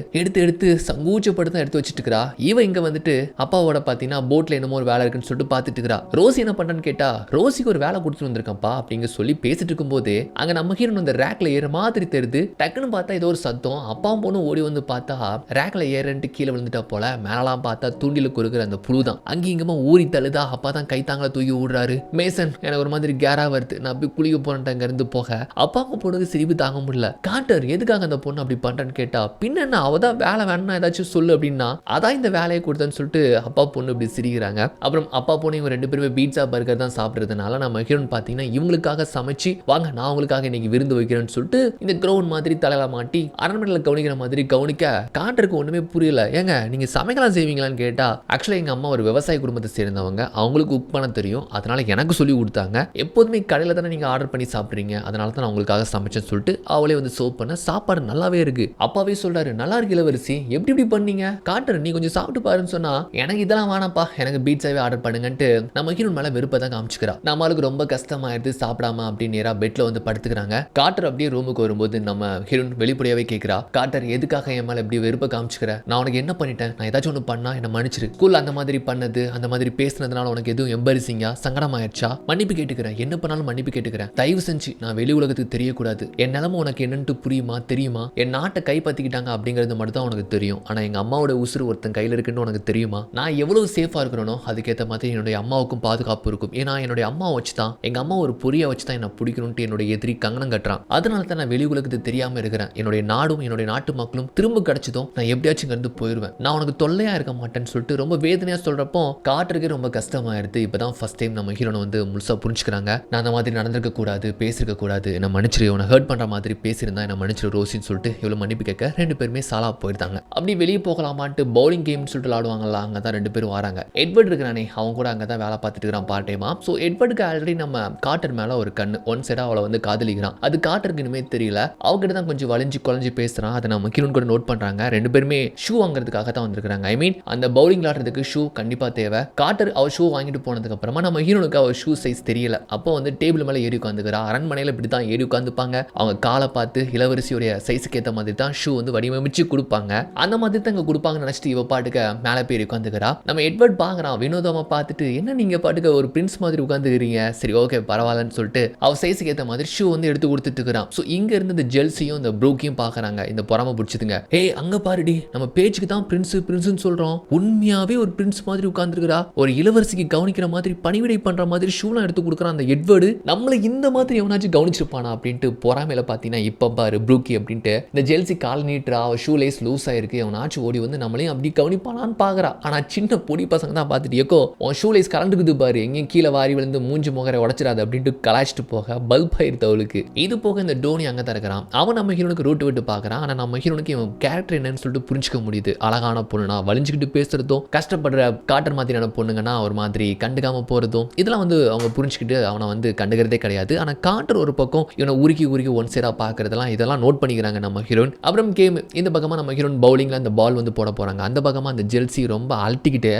எடுத்து சங்கூச்சப்பட்டு தான் எடுத்து வச்சுட்டு இருக்கிறா. இவ இங்க வந்துட்டு அப்பாவோட பார்த்தீங்கன்னா போட்ல என்னமோ ஒரு வேலை இருக்குன்னு சொல்லிட்டு பார்த்துட்டு இருக்கிறா. ரோசி என்ன பண்றேன்னு கேட்டா ரோசிக்கு ஒரு வேலை கொடுத்துட்டு வந்திருக்கான்ப்பா அப்படிங்க சொல்லி பேசிட்டு இருக்கும்போது அங்க நம்ம ஹீரோன் அந்த ரேக்ல ஏற மாதிரி தெரியுது. டக்குன்னு பார்த்தா ஏதோ ஒரு சத்தம். அப்பாவும் பொண்ணு ஓடி வந்து பார்த்தா ரேக்ல ஏறன்ட்டு கீழே விழுந்துட்டா போல. மேலாம் பார்த்தா தூண்டில கொடுக்குற அந்த புழு தான் அங்கேயும் இங்கமா ஊறி தழுதா. அப்பா தான் கைத்தாங்கள தூக்கி விடுறாரு. மேசன் எனக்கு ஒரு மாதிரி கேரா வருது, நான் போய் குளிக்க போறேன் அங்க இருந்து போக. அப்பாவுக்கு பொண்ணுக்கு சிரிப்பு தாங்க முடியல. காட்டர் எதுக்காக அந்த பொண்ணு அப்படி பண்றேன்னு கேட்டா பின்ன அவதான் வேலை வேணும்னா ஏதாச்சும் சொல்லு அப்படின்னா அதான் இந்த வேலையை கொடுத்தேன்னு சொல்லிட்டு அப்பா பொண்ணு இப்படி சிரிக்கிறாங்க. அப்புறம் அப்பா பொண்ணு இவங்க 2 பேருமே பீட்சா பர்கர் தான் சாப்பிட்றதுனால நம்ம ஹீரோன் பார்த்தீங்கன்னா இவங்களுக்காக சமைச்சு வாங்க நான் உங்களுக்காக இன்னைக்கு விருந்து வைக்கிறேன்னு சொல்லிட்டு இந்த கிரவுண்ட் மாதிரி தலையில மாட்டி அரண்மனையில் கவனிக்கிற மாதிரி கவனிக்க காட்டருக்கு ஒண்ணுமே புரியல. ஏங்க நீங்க சமைக்கலாம் செய்வீங்களான்னு கேட்டா ஆக்சுவலா எங்க அம்மா ஒரு விவசாய குடும்பத்தை சேர்ந்தவங்க, அவங்களுக்கு குக் பண்ண தெரியும், அதனால எனக்கு சொல்லி கொடுத்தாங்க. எப்போதுமே கடையில தானே நீங்க ஆர்டர் பண்ணி சாப்பிட்றீங்க, அதனால தான் நான் உங்களுக்காக சமைச்சேன்னு சொல்லிட்டு அவளே வந்து சர்வ் பண்ண சாப்பாடு நல்லாவே இருக்கு. அப்பாவே சொல்றாரு நல்லா இருக்கு இளவரசி, எப்படி பண்ணீங்க காட்டர் நீ கொஞ்சம் சாப்பிட்டு பாருன்னு சொன்னா எனக்கு இதெல்லாம் வேணாப்பா எனக்கு பீட்சாவே ஆர்டர் பண்ணுங்கன்ட்டு நம்ம ஹீரோன் மேல வெறுப்பை தான் காமிச்சுக்கிறா. நம்மளுக்கு ரொம்ப கஷ்டமாயிடுது சாப்பிடாம அப்படின்னு நேரா பெட்ல வந்து படுத்துக்கிறாங்க. காட்டர் அப்படியே ரூமுக்கு வரும்போது நம்ம ஹீரோன் வெளிப்படையாவே கேட்கிறா காட்டர் எதுக்காக என் மேல எப்படி வெறுப்பை காமிச்சுக்கிற, நான் உனக்கு என்ன பண்ணிட்டேன், நான் ஏதாச்சும் ஒன்று பண்ணா என்ன மன்னிச்சிரு, ஸ்கூல் அந்த மாதிரி பண்ணது அந்த மாதிரி பேசுனதுனால உனக்கு எதுவும் எம்பரிசிங்கா சங்கடமாயிடுச்சா, மன்னிப்பு கேட்டுக்கிறேன், என்ன பண்ணாலும் மன்னிப்பு கேட்டுக்கிறேன், தயவு செஞ்சு நான் வெளி உலகத்துக்கு தெரியக்கூடாது, என் நிலைமை உனக்கு என்னன்ட்டு புரியுமா தெரியுமா, என் நாட்டை கைப்பற்றிக்கிட்டாங்க அப்படிங்கிறது மட்டும் தான் உனக்கு தெரியும், ஆனா எங்க அம்மாவோட உசுறு ஒருத்தன் கையில் இருக்குன்னு உனக்கு தெரியுமா, நான் எவ்வளவு சேஃபா இருக்கிறனோ அதுக்கேற்ற மாதிரி என்னுடைய அம்மாவுக்கும் பாதுகாப்பு இருக்கும், ஏன்னா என்னுடைய அம்மா வச்சு தான் எங்க அம்மா ஒரு பொரிய வச்சு தான் என்ன பிடிக்கணும்ட்டு என்னுடைய எதிரி கங்கணம் கட்டுறான், அதனால தான் நான் வெளி உலகத்துக்கு தெரியாம இருக்கிறேன், என்னுடைய நாடும் என்னுடைய நாட்டு மக்களும் திரும்ப கிடைச்சதும் நான் எப்படியாச்சும் இங்க இருந்து போயிடுவேன், நான் உனக்கு தொல்லையா இருக்க மாட்டேன்னு சொல்லிட்டு ரொம்ப வேதனையா சொல்றப்போ காட்டுறதுக்கு ரொம்ப கஷ்டமாயிருது. இப்பதான் ஃபர்ஸ்ட் டைம் நம்ம ஹீரோனை வந்து முழுசா புரிஞ்சுக்கிறாங்க. நான் அந்த மாதிரி நடந்திருக்க கூடாது, பேசிருக்க கூடாது, என்ன மன்னிச்சிரு, உன்னை ஹர்ட் பண்ற மாதிரி பேசியிருந்தா என்ன மன்னிச்சிரு ரோசின்னு சொல்லிட்டு இவ்வளவு மன்னிப்பு கேட்க 2 பேருமே சாலா போயிருந்தாங்க. அப்படி வெளியே போகலாமான்ட்டு பவுலிங் கேம் சொல்லிட்டு விளாடுவாங்கல்ல, அங்கே தான் 2 பேரும் வராங்க. எட்வர்ட் இருக்கிறானே அவன் கூட அங்கே தான் வேலை பார்த்துட்டு இருக்கிறான் பார்ட் டைமா. ஸோ எட்வர்டுக்கு ஆல்ரெடி நம்ம காட்டர் மேலே ஒரு கண்ணு ஒன் சைடாக அவளை வந்து காதலிக்கிறான். அது காட்டருக்கு இனிமே தெரியல. அவகிட்ட தான் கொஞ்சம் வளைஞ்சு குழஞ்சி பேசுகிறான். அதை நம்ம ஹீரோன் கூட நோட் பண்ணுறாங்க. 2 பேருமே ஷூ வாங்குறதுக்காக தான் வந்திருக்காங்க. ஐ மீன் அந்த பவுலிங் விளாடுறதுக்கு ஷூ கண்டிப்பாக தேவை. காட்டர் அவர் ஷூ வாங்கிட்டு போனதுக்கு அப்புறமா நம்ம ஹீரோனுக்கு அவர் ஷூ சைஸ் தெரியல. அப்போ வந்து டேபிள் மேலே ஏறி உட்காந்துக்கிறா. அரண்மனையில் இப்படி தான் ஏறி உட்காந்துப்பாங்க. அவங்க காலை பார்த்து இளவரசியோடைய சைஸுக்கு ஏற்ற மாதிரி தான் ஷூ வந்து வடிவமைச்சு கொடுப்பாங்க. அந்த மாதிரி தான் இங்கே கொடுப்பாங்கன்னு நினச்சிட்டு இவ பாட்டுக்கு மேலே போய் உட்காந்துக்கிறா. நம்ம எட்வர்ட் பார்க்குறான். வினோதமாக பார்த்துட்டு என்ன நீங்கள் பாட்டுக்கு ஒரு பிரின்ஸ் மாதிரி உட்காந்துக்கிறீங்க, சரி ஓகே பரவாயில்லன்னு சொல்லிட்டு அவ சைஸுக்கு ஏற்ற மாதிரி ஷூ வந்து எடுத்து கொடுத்துட்டு இருக்கிறான். ஸோ இங்க இருந்து இந்த ஜெல்சியும் இந்த ப்ரூக்கையும் பார்க்குறாங்க. இந்த பொறாம பிடிச்சதுங்க. ஏய் அங்கே பாருடி, நம்ம பேச்சுக்கு தான் பிரின்ஸ்னு சொல்கிறோம், உண்மையாவே ஒரு பிரின்ஸ் மாதிரி உட்காந்துருக்கிறா. ஒரு இளவரசிக்கு கவனிக்கிற மாதிரி பணிவிடை பண்ற மாதிரி ஷூலாம் எடுத்து கொடுக்குறான் அந்த எட்வர்டு. நம்மள இந்த மாதிரி எவனாச்சும் கவனிச்சிருப்பானா அப்படின்ட்டு பொறாமையில பார்த்தீங்கன்னா இப்போ பாரு ப்ரூக்கி அப்படின்ட்டு இந்த ஜெல்சி கால் நீட்டுறா. அவ ஷூ லேஸ் லூஸ் ஆயிருக்கு. எவனாச்சும் ஓடி வந்து நம்மளையும் அப்படி கவனிப்பானான்னு பார்க்குறா. ஆனால் சின்ன பொடி பசங்க தான் பார்த்துட்டு ஏக்கோ உன் ஷூ லேஸ் கலந்துக்குது பாரு பாரு, எங்கேயும் கீழே வாரி விழுந்து மூஞ்சி முகரை உடச்சிடாது அப்படின்ட்டு கலாய்ச்சிட்டு போக பல்ப் ஆயிருது அவளுக்கு. இது போக இந்த டோனி அங்கே தான் இருக்கிறான். அவன் நம்ம ஹீரோனுக்கு ரூட்டு விட்டு பார்க்குறான். ஆனால் நம்ம ஹீரோனுக்கு இவன் கேரக்டர் என்னன்னு சொல்லிட்டு புரிஞ்சிக்க முடியுது. அழகான பொண்ணுனா வலிஞ்சிக்கிட்டு பேசுறதும், கஷ்டப்படுற காட்டர் மாதிரியான பொண்ணுங்கன்னா ஒரு மாதிரி கண்டுக்காம போகிறதும், இதெல்லாம் வந்து அவங்க புரிஞ்சுக்கிட்டு அவனை வந்து கண்டுக்கிறதே கிடையாது. ஆனால் காட்டர் ஒரு பக்கம் இவனை உருக்கி உருக்கி ஒன் சைடாக பார்க்கறதெல்லாம் இதெல்லாம் நோட் பண்ணிக்கிறாங்க நம்ம ஹீரோன். அப்புறம் கேம் இந்த பக்கமாக நம்ம ஹீரோன் பவுலிங்கில் அந்த பால் வந்து போட போகிறாங்க. அந்த பக்கமாக அந்த ஜெல்சி ரொம்ப அழட்டிக்கிட்டு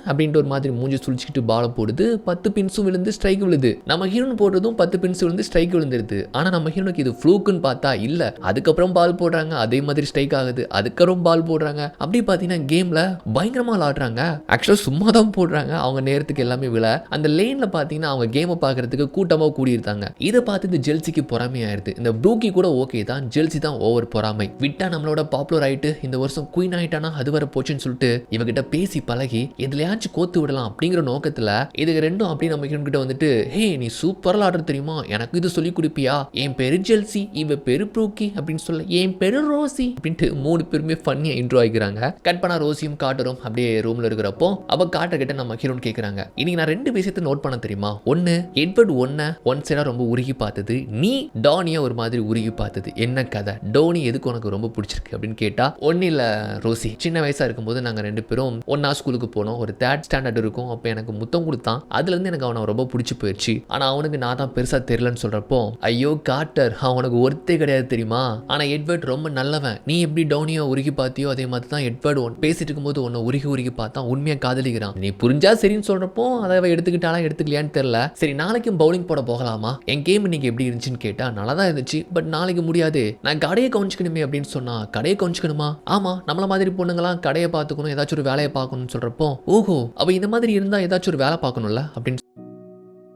அப்படின்ட்டு ஒரு மாதிரி மூஞ்சி சுழிச்சிக்கிட்டு பாலை போடுது. 10 பின்ஸும் விழுந்து ஸ்ட்ரைக் விழுது. நம்ம ஹீரோன் போடுறதும் 10 பின்ஸ் விழுந்து ஸ்ட்ரைக் விழுந்துருது. ஆனால் நம்ம ஹீரோனுக்கு இது ஃப்ளூக்குன்னு பார்த்தா இல்லை. அதுக்கப்புறம் பால் போடுறாங்க, அதே மாதிரி ஸ்ட்ரைக் ஆகுது. அதுக்கப்புறம் பால் போடுறாங்க. அப்படி பார்த்தீங்கன்னா கேமில் பயங்கரமாக விளாடுறாங்க. ஆக்சுவலாக சும்மா தான் போடுறாங்க. அவங்க நேரத்துக்கு எல்லாமே விழ அந்த லேனில் பார்த்தீங்கன்னா அவங்க கேமை பார்க்கறதுக்கு கூட்டமாக கூடியிருந்தாங்க. இதை பார்த்து இந்த ஜெல்சிக்கு பொறாமையாயிருது. இந்த ப்ரூக்கி கூட ஓகே தான், ஜெல்சி தான் ஓவர் பொறாமை. விட்டா நம்மளோட பாப்புலர் ஆயிட்டு இந்த வருஷம் குயின் ஆயிட்டானா அது வர போச்சுன்னு சொல்லிட்டு இவகிட்ட பேசி பழகி எதுலையாச்சும் கோத்து விடலாம் அப்படிங்கிற நோக்கத்துல இதுக்கு ரெண்டும் அப்படி நம்ம கிட்ட வந்துட்டு, ஹே நீ சூப்பரா ஆடுற தெரியுமா, எனக்கு இது சொல்லி கொடுப்பியா, என் பேரு ஜெல்சி, இவ பேரு ப்ரூக்கி அப்படின்னு சொல்ல, என் பேரு ரோசி அப்படின்ட்டு 3 பேருமே ஃபன்னியா இன்ட்ரோ ஆகிக்கிறாங்க. கட் பண்ணா ரோசியும் காட்டரும் அப்படியே ரூம்ல இருக்கிறப்போ அவ காட்ட கிட்ட நம்ம ஹீரோன் கேட்கறாங்க, இன்னைக்கு நான் 2 விஷயத்தை நோட் பண்ண தெரியுமா, ஒன்னு எட்வர்ட் ஒன் சைடா ரொம்ப உருகி பார்த்தது, நீ டோனியா ஒரு மாதிரி உருகி பார்த்தது, என்ன கதை, டோனி எதுக்கு உனக்கு ரொம்ப பிடிச்சிருக்கு அப்படின்னு கேட்டா, ஒன்னும் இல்ல ரோசி, சின்ன வயசா இருக்கும்போது நாங்க 2 பேரும் ஒன்னா ஸ்கூலுக்கு போனோம், ஒரு 3rd ஸ்டாண்டர்ட் இருக்கும், அப்ப எனக்கு முத்தம் கொடுத்தான், அதுல இருந்து எனக்கு அவனை ரொம்ப பிடிச்சி போயிடுச்சு, ஆனா அவனுக்கு நான் தான் பெருசா தெரியலன்னு சொல்றப்போ, ஐயோ காட்டர் அவனுக்கு ஒருத்தே கிடையாது தெரியுமா, ஆனா எட்வர்ட் ரொம்ப நல்லவன், நீ எப்படி டோனியா உருகி பார்த்தியோ அதே மாதிரி தான் எட்வர்ட் பேசிட்டு இருக்கும்போது உன்னை உருகி பார்த்தா உண்மையா காதலிக்கிறான், நீ புரிஞ்சா சரின்னு சொல்றப்போ அதை எடுத்துக்கிட்டாலா எடுத்துக்கலையான்னு தெரியல, சரி நாளைக்கும் பவுலிங் போட போகலாமா, என் கேம் இன்னைக்கு எப்படி இருந்துச்சுன்னு கேட்டா நல்லா தான் இருந்துச்சு, பட் நாளைக்கு முடியாது, நான் கடையை கவனிச்சுக்கணுமே அப்படின்னு சொன்னா, கடையை கவனிச்சுக்கணுமா, ஆமா நம்மள மாதிரி பொண்ணுங்களாம் கடையை பார்த்துக்கணும், ஏதாச்சும் ஒரு வேலையை பார்க்கணும்னு சொல்றப்போ, ஓஹோ அப்ப இந்த மாதிரி இருந்தா ஏதாச்சும் ஒரு வேலை பார்க்கணும்ல அப்படின்னு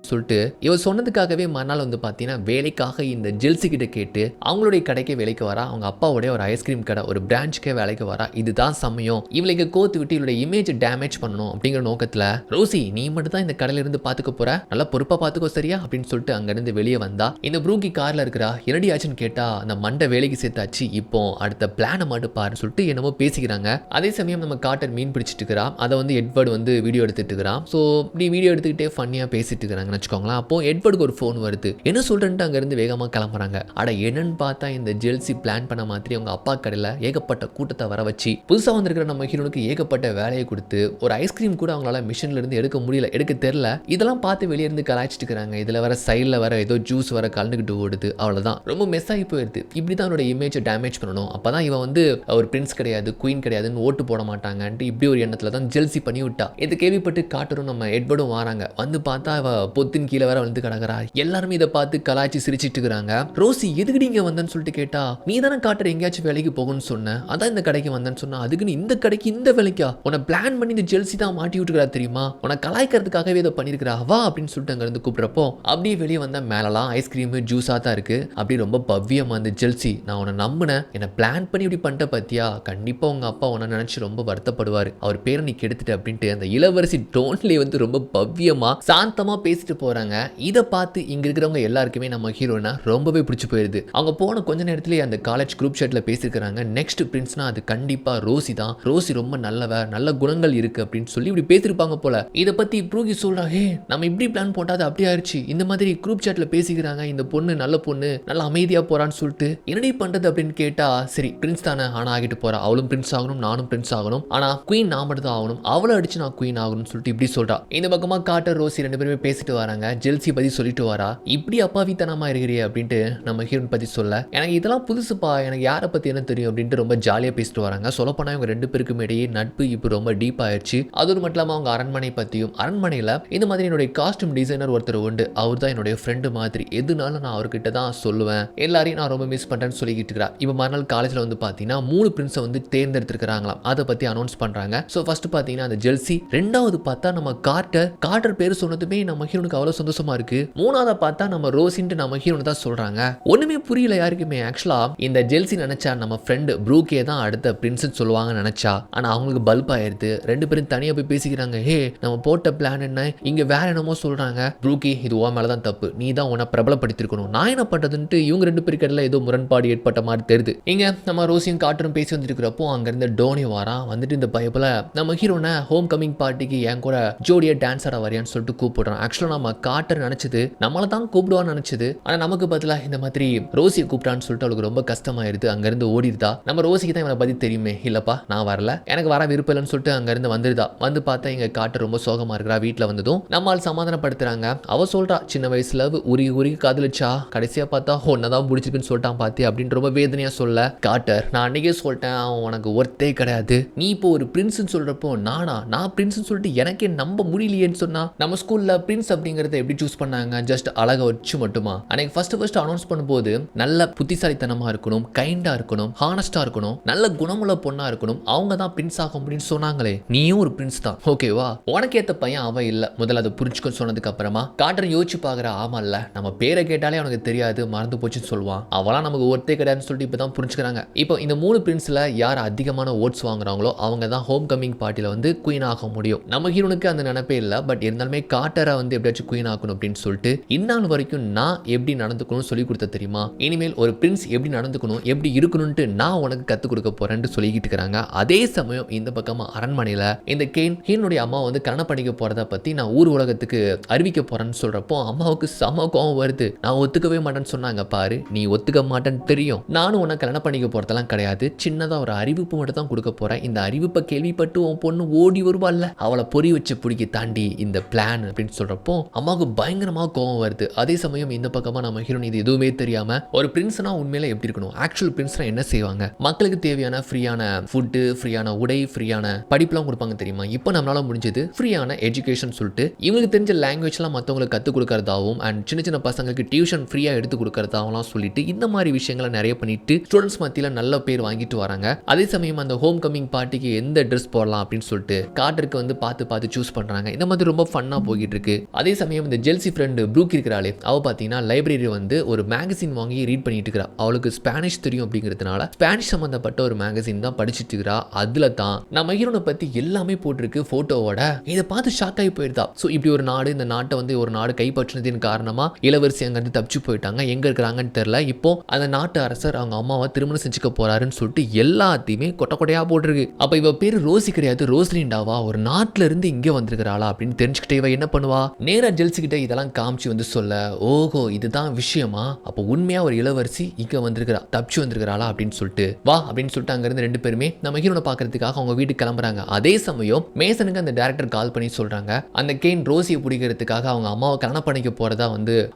சொல்லிட்டு இவர் சொன்னதுக்காகவே மறுநாள் வந்து பார்த்தீங்கன்னா வேலைக்காக இந்த ஜெல்சி கிட்ட கேட்டு அவங்களுடைய கடைக்கே வேலைக்கு வரா, அவங்க அப்பாவுடைய ஒரு ஐஸ்கிரீம் கடை ஒரு பிரான்ச்சுக்கே வேலைக்கு வரா, இதுதான் சமயம் இவளை இங்கே கோத்து விட்டு இவளுடைய இமேஜ் டேமேஜ் பண்ணணும் அப்படிங்கிற நோக்கத்தில், ரோசி நீ மட்டும் தான் இந்த கடையில இருந்து பார்த்துக்க போற, நல்லா பொறுப்பா பார்த்துக்கோ சரியா அப்படின்னு சொல்லிட்டு அங்கிருந்து வெளியே வந்தா, இந்த ப்ரூக்கி கார்ல இருக்கிறா, என்னடி ஆச்சுன்னு கேட்டா, அந்த மண்டை வேலைக்கு சேர்த்தாச்சு, இப்போ அடுத்த பிளானை மட்டும் பாருன்னு சொல்லிட்டு என்னமோ பேசிக்கிறாங்க. அதே சமயம் நம்ம காட்டர் மீன் பிடிச்சிட்டு இருக்கிறா, அதை வந்து எட்வர்ட் வந்து வீடியோ எடுத்துட்டு இருக்கிறான். ஸோ இப்படி வீடியோ எடுத்துக்கிட்டே ஃபன்னியா பேசிட்டு இருக்கிறாங்க வச்சுக்கோங்களேன். அப்போ எட்வர்டுக்கு ஒரு ஃபோன் வருது, என்ன சொல்றேன்ட்டு அங்கிருந்து வேகமாக கிளம்புறாங்க. அட என்னன்னு பார்த்தா இந்த ஜெல்சி பிளான் பண்ண மாதிரி அவங்க அப்பா கடையில் ஏகப்பட்ட கூட்டத்தை வர வச்சு புதுசாக வந்திருக்கிற நம்ம ஹீரோனுக்கு ஏகப்பட்ட வேலையை கொடுத்து ஒரு ஐஸ்கிரீம் கூட அவங்களால மிஷின்ல இருந்து எடுக்க முடியல, எடுக்க தெரியல, இதெல்லாம் பார்த்து வெளியே இருந்து கலாய்ச்சிட்டு இருக்கிறாங்க. இதுல வர சைடில் வர ஏதோ ஜூஸ் வர கலந்துக்கிட்டு ஓடுது, அவ்வளோதான் ரொம்ப மெஸ் ஆகி போயிடுது. இப்படி தான் அவனோட இமேஜை டேமேஜ் பண்ணணும், அப்பதான் இவன் வந்து ஒரு பிரின்ஸ் கிடையாது குயின் கிடையாதுன்னு ஓட்டு போட மாட்டாங்கன்ட்டு இப்படி ஒரு எண்ணத்துல தான் ஜெல்சி பண்ணி விட்டா. இது கேள்விப்பட்டு காட்டரும் நம்ம எட்வர்டும் வராங்க, வந்து பார்த்தா அவ பொத்தின் கீழே வர வந்து கிடக்குறா. எல்லாருமே இதை பார்த்து கலாய்ச்சி சிரிச்சிட்டு இருக்கிறாங்க. ரோசி எதுக்கு நீங்க வந்தேன்னு சொல்லிட்டு கேட்டா, நீ தானே காட்டுற எங்கேயாச்சும் வேலைக்கு போகணும்னு சொன்ன, அதான் இந்த கடைக்கு வந்தேன்னு சொன்னா, அதுக்கு நீ இந்த கடைக்கு இந்த வேலைக்கா, உன்னை பிளான் பண்ணி இந்த ஜெல்சி தான் மாட்டி விட்டுக்கிறா தெரியுமா, உன்னை கலாய்க்கிறதுக்காகவே இதை பண்ணிருக்கிறா வா அப்படின்னு சொல்லிட்டு அங்க இருந்து கூப்பிடுறப்போ அப்படியே வெளியே வந்தா மேலலாம் ஐஸ்கிரீம் ஜூஸா தான் இருக்கு. அப்படி ரொம்ப பவ்யமா அந்த ஜெல்சி, நான் உன்னை நம்பினேன், என்னை பிளான் பண்ணி இப்படி பண்ணிட்ட பத்தியா, கண்டிப்பா உங்க அப்பா உன்னை நினைச்சு ரொம்ப வருத்தப்படுவாரு, அவர் பேரை நீ கெடுத்துட்டு அப்படின்ட்டு அந்த இளவரசி டோன்லேயே வந்து ரொம்ப பவ்யமா சாந்தமா பேசிட்டு போறாங்க. இதை பார்த்து இங்க இருக்கிறவங்க எல்லாருக்குமே நம்ம ஹீரோனா ரொம்பவே பிடிச்சு போயிருது. அவங்க போன கொஞ்ச நேரத்திலேயே அந்த காலேஜ் குரூப் சாட்ல பேசிருக்காங்க, நெக்ஸ்ட் பிரின்ஸ்னா அது கண்டிப்பா ரோசி தான், ரோசி ரொம்ப நல்லவ, நல்ல குணங்கள் இருக்கு அப்படின்னு சொல்லி இப்படி பேசிருப்பாங்க போல. இதை பத்தி ப்ரூகி சொல்றா, ஹே நம்ம இப்படி பிளான் போட்டாது அப்படி ஆயிடுச்சு, இந்த மாதிரி குரூப் சாட்ல பேசிக்கிறாங்க, இந்த பொண்ணு நல்ல பொண்ணு நல்ல அமைதியா போறான்னு சொல்லிட்டு என்னடி பண்றது அப்படின்னு கேட்டா, சரி பிரின்ஸ் தானே ஆனா ஆகிட்டு போறா, அவளும் பிரின்ஸ் ஆகணும் நானும் பிரின்ஸ் ஆகணும், ஆனா குயின் நான் மட்டும் தான் ஆகணும், அவளை அடிச்சு நான் குயின் ஆகணும்னு சொல்லிட்டு இப்படி சொல்றா. இந்த பக்கமா காட்டர் ரோசி 2 பேருமே பேசிட்டு வராங்க. ஜெல்சி பத்தி சொல்லிட்டு வரா, இப்படி அப்பாவித்தனமா இருக்கிறியே அப்படின்ட்டு நம்ம ஹீரோன் பத்தி சொல்ல, எனக்கு இதெல்லாம் புதுசுப்பா, எனக்கு யாரை பத்தி என்ன தெரியும் அப்படின்ட்டு ரொம்ப ஜாலியா பேசிட்டு வராங்க. சொல்லப்போனா இவங்க 2 பேருக்கும் இடையே நட்பு இப்போ ரொம்ப டீப் ஆயிடுச்சு. அது மட்டும் இல்லாம அவங்க அரண்மனை பத்தியும், அரண்மனையில இந்த மாதிரி என்னுடைய காஸ்டியூம் டிசைனர் ஒருத்தர் உண்டு, அவர் தான் என்னுடைய ஃப்ரெண்டு மாதிரி, எதுனாலும் நான் அவர்கிட்ட தான் சொல்லுவேன், எல்லாரையும் நான் ரொம்ப மிஸ் பண்றேன்னு சொல்லிக்கிட்டு இருக்கிறா. இப்போ மறுநாள் காலேஜ்ல வந்து பாத்தீங்கன்னா 3 பிரின்ஸை வந்து தேர்ந்தெடுத்திருக்கிறாங்களாம், அதை பத்தி அனௌன்ஸ் பண்றாங்க. ஸோ ஃபர்ஸ்ட் பாத்தீங்கன்னா அந்த ஜெல்சி, ரெண்டாவது பார்த்தா நம்ம காட்டர் பேர் சொன்னதுமே நம்ம ஹீரோனுக்கு எனக்கு அவ்வளவு சந்தோஷமா இருக்கு. மூணாவதா பார்த்தா நம்ம ரோசின்ட்டு நம்ம ஹீரோன்னு தான் சொல்றாங்க. ஒண்ணுமே புரியல யாருக்குமே. ஆக்சுவலா இந்த ஜெல்சி நினைச்சா நம்ம ஃப்ரெண்ட் ப்ரூக்கே தான் அடுத்த பிரின்ஸ் சொல்லுவாங்க நினைச்சா, ஆனா அவங்களுக்கு பல்ப் ஆயிருது. ரெண்டு பேரும் தனியா போய் பேசிக்கிறாங்க. ஹே நம்ம போட்ட பிளான் என்ன, இங்க வேற என்னமோ சொல்றாங்க. ப்ரூக்கி இது உன் மேலதான் தப்பு, நீ தான் உன்னை பிரபலப்படுத்திருக்கணும், நான் என்ன பண்றதுன்ட்டு இவங்க ரெண்டு பேருக்கெல்லாம் ஏதோ முரண்பாடு ஏற்பட்ட மாதிரி தெரியுது. இங்க நம்ம ரோசியும் காட்டரும் பேசி வந்துருக்கிறப்போ அங்க இருந்து டோனி வாரான். வந்துட்டு இந்த பயப்புல நம்ம ஹீரோனை ஹோம் கமிங் பார்ட்டிக்கு என் கூட ஜோடியா டான்ஸ் ஆட வரையான்னு சொல்லிட்டு கூப்பிடுறான். ஆக்சுவலா நம்ம காட்டர் நினைச்சது நம்மளை தான் கூப்பிடுவான்னு நினைச்சது, ஆனா நமக்கு பதிலா இந்த மாதிரி ரோசியை கூப்பிட்டான்னு சொல்லிட்டு அவளுக்கு ரொம்ப கஷ்டமாயிருது. அங்க இருந்து ஓடிடுதா. நம்ம ரோசிக்கு தான் இவனை பத்தி தெரியுமே, இல்லப்பா நான் வரல, எனக்கு வர விருப்பம் இல்லைன்னு சொல்லிட்டு அங்க இருந்து வந்துருதா. வந்து பார்த்தா இங்க காட்டர் ரொம்ப சோகமா இருக்கிறா. வீட்டுல வந்ததும் நம்மால் சமாதானப்படுத்துறாங்க. அவ சொல்றா சின்ன வயசுல உருகி உருகி காதலிச்சா, கடைசியா பார்த்தா ஒன்னதான் பிடிச்சிருக்குன்னு சொல்லிட்டான் பாத்தி அப்படின்னு ரொம்ப வேதனையா சொல்ல, காட்டர் நான் அன்னைக்கே சொல்லிட்டேன் அவன் உனக்கு ஒர்த்தே கிடையாது, நீ இப்போ ஒரு பிரின்ஸ் சொல்றப்போ நான் பிரின்ஸ் சொல்லிட்டு எனக்கே நம்ப முடியலையேன்னு சொன்னா. நம்ம ஸ்கூல்ல பிரின்ஸ் அப்படிங்கறத எப்படி சூஸ் பண்ணாங்க, ஜஸ்ட் அழகா வச்சு மட்டுமா. அன்னைக்கு ஃபர்ஸ்ட் அனௌன்ஸ் பண்ணும்போது நல்ல புத்திசாலித்தனமா இருக்கணும், கைண்டா இருக்கணும், ஹானஸ்டா இருக்கணும், நல்ல குணமுள்ள பொண்ணா இருக்கணும், அவங்க தான் பிரின்ஸ் ஆக முடியும்னு சொன்னாங்களே. நீயும் ஒரு பிரின்ஸ் தான், ஓகேவா, உனக்கு ஏத்த பையன் அவ இல்ல, முதல்ல அதை புரிஞ்சுக்க சொன்னதுக்கு அப்புறமா காட்டர் யோசிச்சு பாக்குற. ஆமா இல்ல நம்ம பேரை கேட்டாலே அவனுக்கு தெரியாது, மறந்து போச்சுன்னு சொல்லுவான். அவளாம் நமக்கு ஒருத்தே கிடையாதுன்னு சொல்லிட்டு இப்பதான் புரிஞ்சுக்கிறாங்க. இப்போ இந்த 3 பிரின்ஸ்ல யார் அதிகமான ஓட்ஸ் வாங்குறாங்களோ அவங்க தான் ஹோம் கமிங் பார்ட்டில குயின் ஆக முடியும். நம்ம ஹீரோனுக்கு அந்த நினைப்பே இல்ல, பட் இருந்தாலுமே காட்டரை எப்படியாச்சும் குயின் ஆகணும் அப்படின்னு சொல்லிட்டு இந்நாள் வரைக்கும் நான் எப்படி நடந்துக்கணும் சொல்லி கொடுத்த தெரியுமா, இனிமேல் ஒரு பிரின்ஸ் எப்படி நடந்துக்கணும் எப்படி இருக்கணும்ட்டு நான் உனக்கு கத்து கொடுக்க போறேன்னு சொல்லிக்கிட்டு இருக்காங்க. அதே சமயம் இந்த பக்கமா அரண்மனையில இந்த கேன் ஹீரோனுடைய அம்மா கல்யாணம் பண்ணிக்க போறத பத்தி நான் ஊர் உலகத்துக்கு அறிவிக்க போறேன்னு சொல்றப்போ அம்மாவுக்கு செம கோவம் வருது. நான் ஒத்துக்கவே மாட்டேன்னு சொன்னாங்க. பாரு நீ ஒத்துக்க மாட்டேன்னு தெரியும், நானும் உன்னை கல்யாணம் பண்ணிக்க போறதெல்லாம் கிடையாது, சின்னதா ஒரு அறிவிப்பு மட்டும் தான் கொடுக்க போறேன், இந்த அறிவிப்பை கேள்விப்பட்டு உன் பொண்ணு ஓடி வருவாள்ல அவளை பொறி வச்சு பிடிக்க தாண்டி இந்த பிளான் அப்படின்னு சொல்றப்போ அம்மாவுக்கு பயங்கரமா கோவம் வருது. அதே சமயம் இந்த பக்கமா நம்ம ஹீரோன் இது எதுவுமே தெரியாம ஒரு பிரின்ஸ்னா உண்மையில எப்படி இருக்கணும், ஆக்சுவல் பிரின்ஸ்னா என்ன செய்வாங்க, மக்களுக்கு தேவையான ஃப்ரீயான ஃபுட்டு, ஃப்ரீயான உடை, ஃப்ரீயான படிப்புலாம் கொடுப்பாங்க தெரியுமா. இப்போ நம்மளால முடிஞ்சது ஃப்ரீயான எஜுகேஷன் சொல்லிட்டு இவங்களுக்கு தெரிஞ்ச லாங்குவேஜ்லாம் மற்றவங்களுக்கு கற்றுக் கொடுக்கறதாவும் அண்ட் சின்ன சின்ன பசங்களுக்கு டியூஷன் ஃப்ரீயா எடுத்து கொடுக்கறதாவெல்லாம் சொல்லிட்டு இந்த மாதிரி விஷயங்களை நிறைய பண்ணிட்டு ஸ்டூடெண்ட்ஸ் மத்தியில நல்ல பேர் வாங்கிட்டு வராங்க. அதே சமயம் அந்த ஹோம் கமிங் பார்ட்டிக்கு எந்த ட்ரெஸ் போடலாம் அப்படின்னு சொல்லிட்டு காட்டருக்கு பார்த்து சூஸ் பண்றாங்க. இந்த மாதிரி ரொம்ப ஃபன்னா போயிட்டு இருக்கு. அதே சமயம் இந்த ஜெல்சி ஃப்ரெண்ட் ப்ரூக் இருக்கிறாளே, அவ பாத்தீங்கன்னா லைப்ரரி ஒரு மேகசின் வாங்கி ரீட் பண்ணிட்டு இருக்கா. அவளுக்கு ஸ்பானிஷ் தெரியும் அப்படிங்கிறதுனால ஸ்பானிஷ் சம்பந்தப்பட்ட ஒரு மேகசின் தான் படிச்சுட்டு இருக்கா. அதுல தான் நம்ம ஹீரோனை பத்தி எல்லாமே போட்டிருக்கு போட்டோவோட. இதை பார்த்து ஷாக் ஆகி போயிருந்தா. ஸோ இப்படி ஒரு நாடு, இந்த நாட்டை ஒரு நாடு கைப்பற்றினதின் காரணமா இளவரசி அங்கிருந்து தப்பிச்சு போயிட்டாங்க. எங்க இருக்கிறாங்கன்னு தெரியல. இப்போ அந்த நாட்டு அரசர் அவங்க அம்மாவை திருமணம் செஞ்சுக்க போறாருன்னு சொல்லிட்டு எல்லாத்தையுமே கொட்டையா போட்டிருக்கு. அப்ப இவ பேரு ரோசி கிடையாது, ரோஸ்லிண்டாவா, ஒரு நாட்டுல இருந்து இங்க வந்திருக்கிறாளா அப்படின்னு தெரிஞ்சுக்கிட்டே இவ என்ன பண்ணுவா, நேரா ஜெல்சி கிட்ட இதெல்லாம் காமிச்சு சொல்ல, ஓஹோ இதுதான் விஷயமா, அப்போ உண்மையா ஒரு இளவரசி இங்க வந்திருக்கிறா, தப்பிச்சு வந்திருக்கிறாளா அப்படின்னு சொல்லிட்டு வா அப்படின்னு சொல்லிட்டு அங்க இருந்து ரெண்டு பேருமே நம்ம ஹீரோனை பாக்குறதுக்காக அவங்க வீட்டுக்கு கிளம்புறாங்க. அதே சமயம் மேசனுக்கு அந்த டைரக்டர் கால் பண்ணி சொல்றாங்க, அந்த கேன் ரோசியை பிடிக்கிறதுக்காக அவங்க அம்மாவை கல்யாணம் பண்ணிக்க போறதா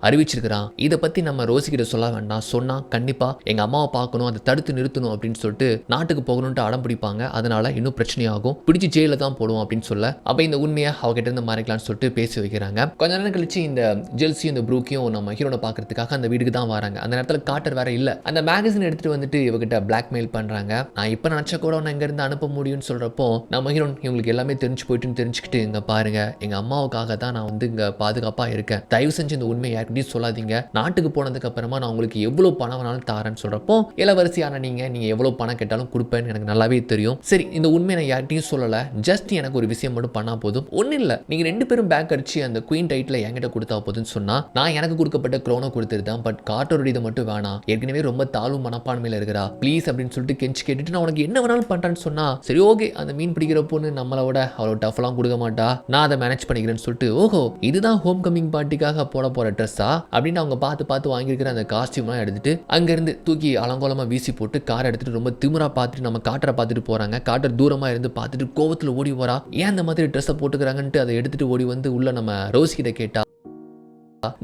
அறிவிச்சிருக்கிறான். இதை பத்தி நம்ம ரோசி கிட்ட சொல்ல வேண்டாம், சொன்னா கண்டிப்பா எங்க அம்மாவை பார்க்கணும், அதை தடுத்து நிறுத்தணும் அப்படின்னு சொல்லிட்டு நாட்டுக்கு போகணும்னு அடம் பிடிப்பாங்க. அதனால இன்னும் பிரச்சனையாகும், பிடிச்சி ஜெயில தான் போடுவோம் அப்படின்னு சொல்ல, அப்ப இந்த உண்மையை அவகிட்ட இருந்து மறைக்கலாம்னு சொல்லிட்டு பேசி வைக்கிறாங்க. கொஞ்ச நேரம் கழிச்சு இந்த ஜெல்சியும் இந்த ப்ரூக்கியும் நம்ம ஹீரோனை பாக்குறதுக்காக அந்த வீட்டுக்கு தான் வராங்க. அந்த நேரத்தில் காட்டர் வேற இல்ல. அந்த மேகசின் எடுத்துட்டு இவகிட்ட பிளாக்மெயில் பண்றாங்க. நான் இப்ப நினைச்ச கூட உன்னை இங்க இருந்து அனுப்ப முடியும்னு சொல்றப்போ நம்ம ஹீரோன் இவங்களுக்கு எல்லாமே தெரிஞ்சு போயிட்டுன்னு தெரிஞ்சுக்கிட்டு, இங்க பாருங்க எங்க அம்மாவுக்காக தான் நான் இங்க பாதுகாப்பா இருக்கேன், தயவு செஞ்சு இந்த உண்மையை யார்கிட்டயும் சொல்லாதீங்க, நாட்டுக்கு போனதுக்கு அப்புறமா நான் உங்களுக்கு எவ்வளவு பணம் வேணாலும் தாரேன்னு சொல்றப்போ, இளவரசியான நீங்க எவ்வளவு பணம் கேட்டாலும் கொடுப்பேன்னு எனக்கு நல்லாவே தெரியும், சரி இந்த உண்மையை நான் யார்கிட்டயும் சொல்லல, ஜஸ்ட் எனக்கு ஒரு விஷயம் மட்டும் பண்ணா போதும், ஒன்னும் இல்ல நீங்க ரெண்டு பேரும் பேக் அடிச்சு அந்த குயின் டைட்டில் என்கிட்ட கொடுத்தா போதுன்னு சொன்னா, நான் எனக்கு கொடுக்கப்பட்ட க்ரோனை கொடுத்துருந்தேன், பட் காட்டரோட இதை மட்டும் வேணாம், ஏற்கனவே ரொம்ப தாழ்வு மனப்பான்மையில இருக்கிறா, ப்ளீஸ் அப்படின்னு சொல்லிட்டு கெஞ்சி கேட்டுட்டு நான் உனக்கு என்ன வேணாலும் பண்றேன்னு சொன்னா, சரி ஓகே அந்த மீன் பிடிக்கிற பொண்ணு நம்மளோட அவ்வளோ டஃப்லாம் கொடுக்க மாட்டா, நான் அதை மேனேஜ் பண்ணிக்கிறேன்னு சொல்லிட்டு, ஓஹோ இதுதான் ஹோம் கமிங் பார்ட்டிக்காக போட போற ட்ரெஸ்ஸா அப்படின்னு அவங்க பார்த்து வாங்கியிருக்கிற அந்த காஸ்டியூம்லாம் எடுத்துட்டு அங்கிருந்து தூக்கி அலங்கோலமா வீசி போட்டு காரை எடுத்துட்டு ரொம்ப திமிரா பார்த்துட்டு நம்ம காட்டரை பார்த்துட்டு போறாங்க. காட்டர் தூரமா இருந்து பார்த்துட்டு கோவத்துல ஓடி வரா, ஏன் அந்த மாதிரி ட்ரெஸ்ஸை போட்டுக்கிறாங்கன்ட்டு அதை எடுத்துட்டு ஓடி உள்ள நம்ம ரோசி கிட்ட கேட்டா,